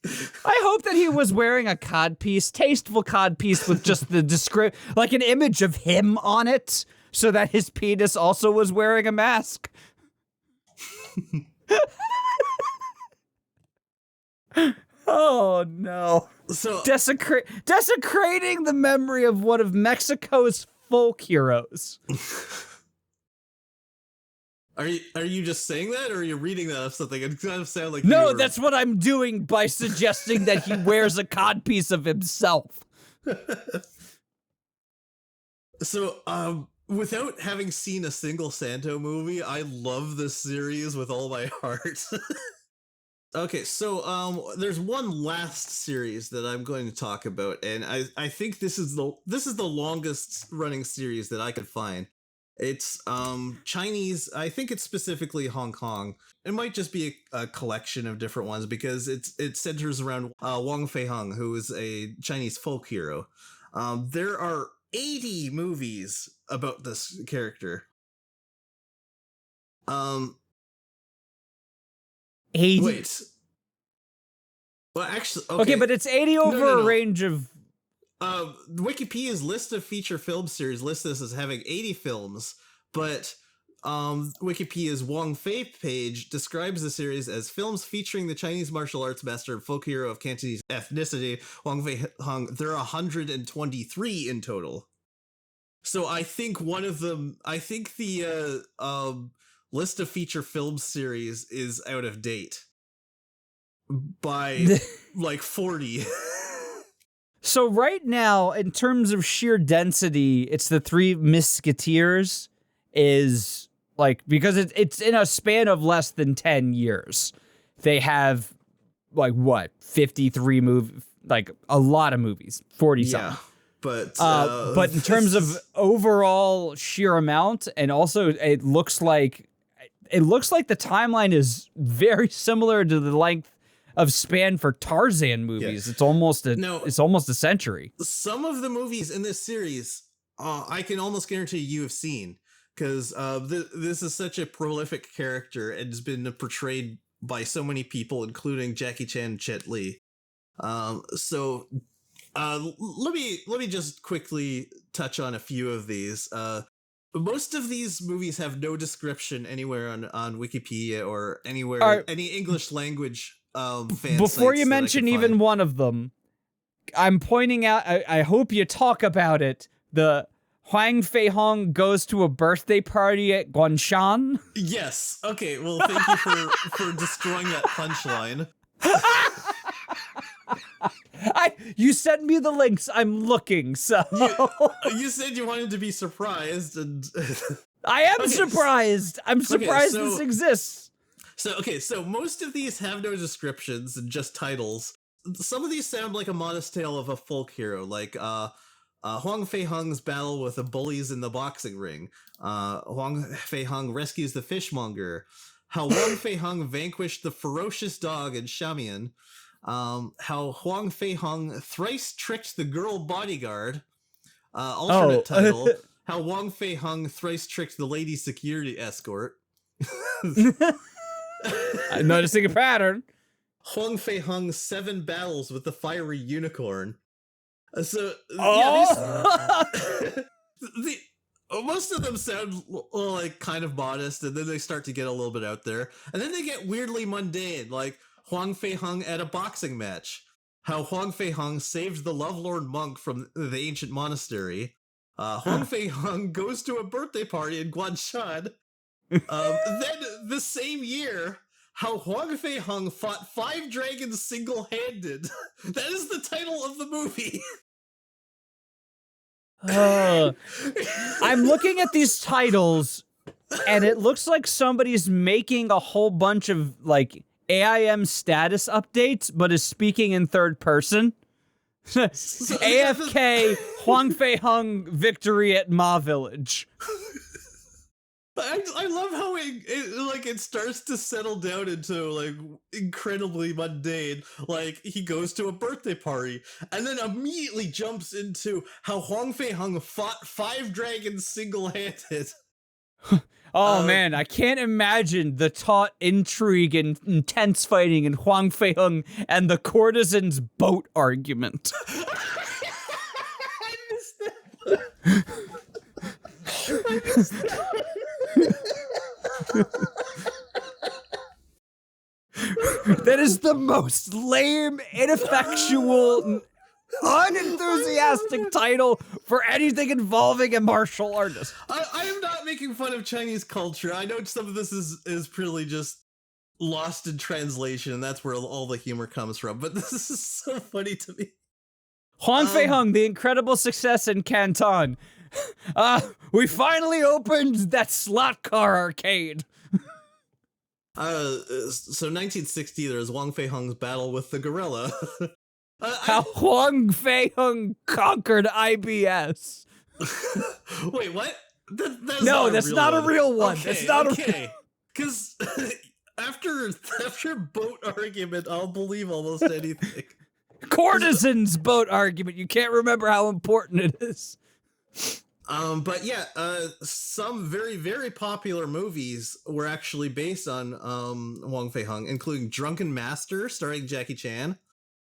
Speaker 1: I hope that he was wearing a codpiece, tasteful codpiece with just the like an image of him on it, so that his penis also was wearing a mask. Oh no.
Speaker 2: So
Speaker 1: desecrating the memory of one of Mexico's folk heroes.
Speaker 2: Are you just saying that, or are you reading that off something? It kind of sound like
Speaker 1: no, that's what I'm doing by suggesting that he wears a codpiece of himself.
Speaker 2: So, without having seen a single Santo movie, I love this series with all my heart. Okay, so there's one last series that I'm going to talk about, and I think this is the longest running series that I could find. It's Chinese. I think it's specifically Hong Kong. It might just be a collection of different ones because it centers around Wong Fei Hung, who is a Chinese folk hero. There are 80 movies about this character.
Speaker 1: 80.
Speaker 2: Wait. Well, actually,
Speaker 1: okay, but it's 80 over a range of.
Speaker 2: Wikipedia's list of feature film series lists this as having 80 films, but Wikipedia's Wong Fei page describes the series as films featuring the Chinese martial arts master and folk hero of Cantonese ethnicity, Wong Fei Hung. There are 123 in total. So I think the list of feature film series is out of date by like 40.
Speaker 1: So right now, in terms of sheer density, it's the Three Mesquiteers is like, because it's in a span of less than 10 years. They have like what, 53 movies, like a lot of movies, 40 something. But in terms of overall sheer amount, and also it looks like the timeline is very similar to the length of span for Tarzan movies. Yeah. It's almost a century.
Speaker 2: Some of the movies in this series, I can almost guarantee you have seen, because this is such a prolific character and has been portrayed by so many people, including Jackie Chan and Jet Li. Let me just quickly touch on a few of these. Most of these movies have no description anywhere on Wikipedia or anywhere, any English language fan
Speaker 1: before you mention even one of them, I'm pointing out, I hope you talk about it, the Wong Fei Hung goes to a birthday party at Guangshan.
Speaker 2: Yes. Okay, well, thank you for destroying that punchline.
Speaker 1: You sent me the links. I'm looking, so...
Speaker 2: You said you wanted to be surprised, and...
Speaker 1: I am surprised! I'm surprised this exists!
Speaker 2: So most of these have no descriptions and just titles. Some of these sound like a modest tale of a folk hero, like Wong Fei Hung's battle with the bullies in the boxing ring. Wong Fei Hung rescues the fishmonger. How Wong Fei Hung vanquished the ferocious dog in Shamian. How Wong Fei Hung thrice tricked the girl bodyguard. Alternate title. How Wong Fei Hung thrice tricked the lady security escort.
Speaker 1: I'm noticing a pattern.
Speaker 2: Wong Fei Hung 7 battles with the fiery unicorn. Most of them sound like kind of modest, and then they start to get a little bit out there, and then they get weirdly mundane, like Wong Fei Hung at a boxing match. How Wong Fei Hung saved the lovelorn monk from the ancient monastery. Wong Fei Hung goes to a birthday party in Guangshan. Then the same year, how Wong Fei Hung fought 5 dragons single-handed. That is the title of the movie.
Speaker 1: I'm looking at these titles, and it looks like somebody's making a whole bunch of like AIM status updates, but is speaking in third person. AFK Wong Fei Hung victory at Ma Village.
Speaker 2: I love how it starts to settle down into like incredibly mundane. Like he goes to a birthday party and then immediately jumps into how Wong Fei Hung fought 5 dragons single-handed.
Speaker 1: Oh man, I can't imagine the taut intrigue and intense fighting in Wong Fei Hung and the courtesan's boat argument.
Speaker 2: I missed that.
Speaker 1: That is the most lame, ineffectual, unenthusiastic title for anything involving a martial artist.
Speaker 2: I am not making fun of Chinese culture. I know some of this is purely just lost in translation, and that's where all the humor comes from. But this is so funny to me.
Speaker 1: Wong Fei Hung, the incredible success in Canton. We finally opened that slot car arcade.
Speaker 2: So 1960, there was Wong Fei Hung's battle with the gorilla.
Speaker 1: How Wong Fei Hung conquered IBS.
Speaker 2: Wait, what? That's
Speaker 1: not a real one.
Speaker 2: Okay,
Speaker 1: it's not
Speaker 2: okay. Because after boat argument, I'll believe almost anything.
Speaker 1: Courtesan's boat argument. You can't remember how important it is.
Speaker 2: But yeah, some very, very popular movies were actually based on Wong Fei Hung, including Drunken Master, starring Jackie Chan.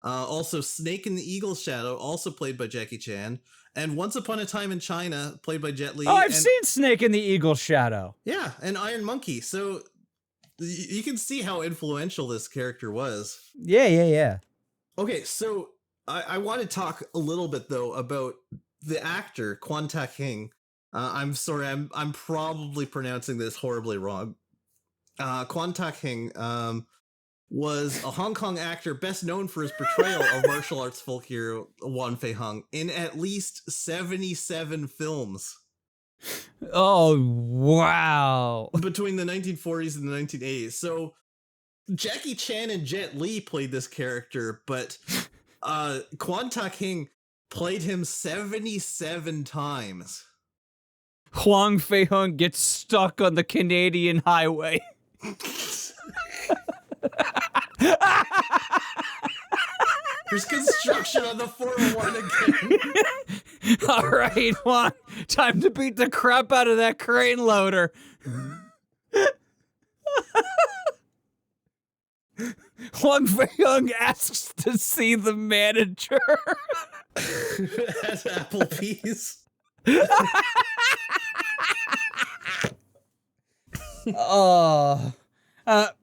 Speaker 2: Also Snake in the Eagle's Shadow, also played by Jackie Chan. And Once Upon a Time in China, played by Jet Li.
Speaker 1: Oh, I've seen Snake in the Eagle's Shadow.
Speaker 2: Yeah, and Iron Monkey. So you can see how influential this character was.
Speaker 1: Yeah.
Speaker 2: Okay, so I want to talk a little bit, though, about the actor, Kwon Tak-hing. I'm sorry, I'm probably pronouncing this horribly wrong. Kwon Tak-hing was a Hong Kong actor best known for his portrayal of martial arts folk hero Wong Fei Hung in at least 77 films.
Speaker 1: Oh, wow.
Speaker 2: Between the 1940s and the 1980s. So Jackie Chan and Jet Li played this character, but Kwon Tak-hing played him 77 times.
Speaker 1: Wong Fei Hung gets stuck on the Canadian highway.
Speaker 2: There's construction on the 401 again.
Speaker 1: All right, Wong, time to beat the crap out of that crane loader. Wong Fei Hung asks to see the manager.
Speaker 2: At Applebee's.
Speaker 1: Oh,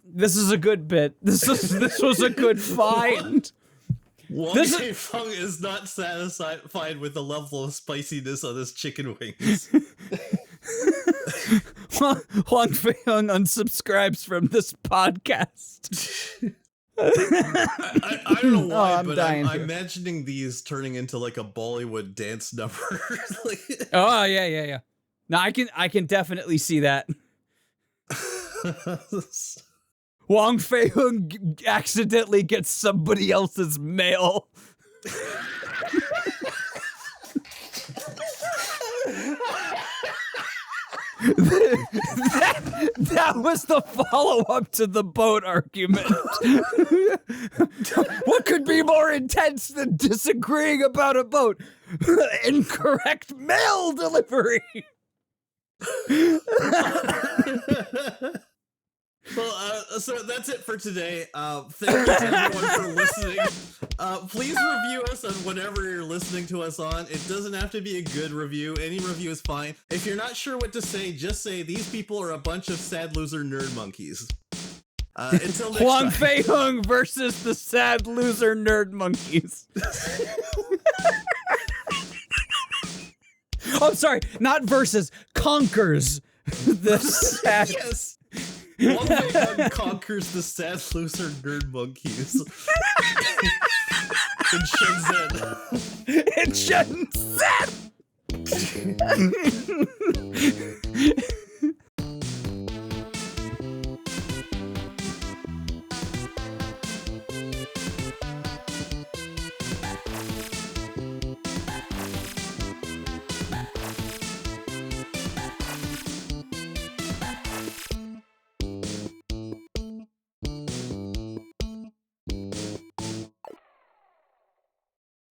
Speaker 1: this is a good bit. This was a good find.
Speaker 2: Wong Fei Hung is not satisfied with the level of spiciness on his chicken wings.
Speaker 1: Wong Fei Hung unsubscribes from this podcast.
Speaker 2: I don't know why,
Speaker 1: I'm
Speaker 2: but
Speaker 1: dying
Speaker 2: I'm
Speaker 1: here.
Speaker 2: imagining these turning into like a Bollywood dance number.
Speaker 1: Oh yeah. No, I can definitely see that. Wong Fei Hung accidentally gets somebody else's mail. That was the follow-up to the boat argument. What could be more intense than disagreeing about a boat? Incorrect mail delivery.
Speaker 2: Well, so that's it for today. Thank you to everyone for listening. Please review us on whatever you're listening to us on. It doesn't have to be a good review. Any review is fine. If you're not sure what to say, just say these people are a bunch of sad loser nerd monkeys. Until next
Speaker 1: Wong
Speaker 2: time.
Speaker 1: Fei Hung versus the sad loser nerd monkeys. Oh, sorry, not versus, conquers the sad.
Speaker 2: Yes. Wong Fei Hung conquers the sad loser nerd monkeys. In Shenzhen.
Speaker 1: In Shenzhen.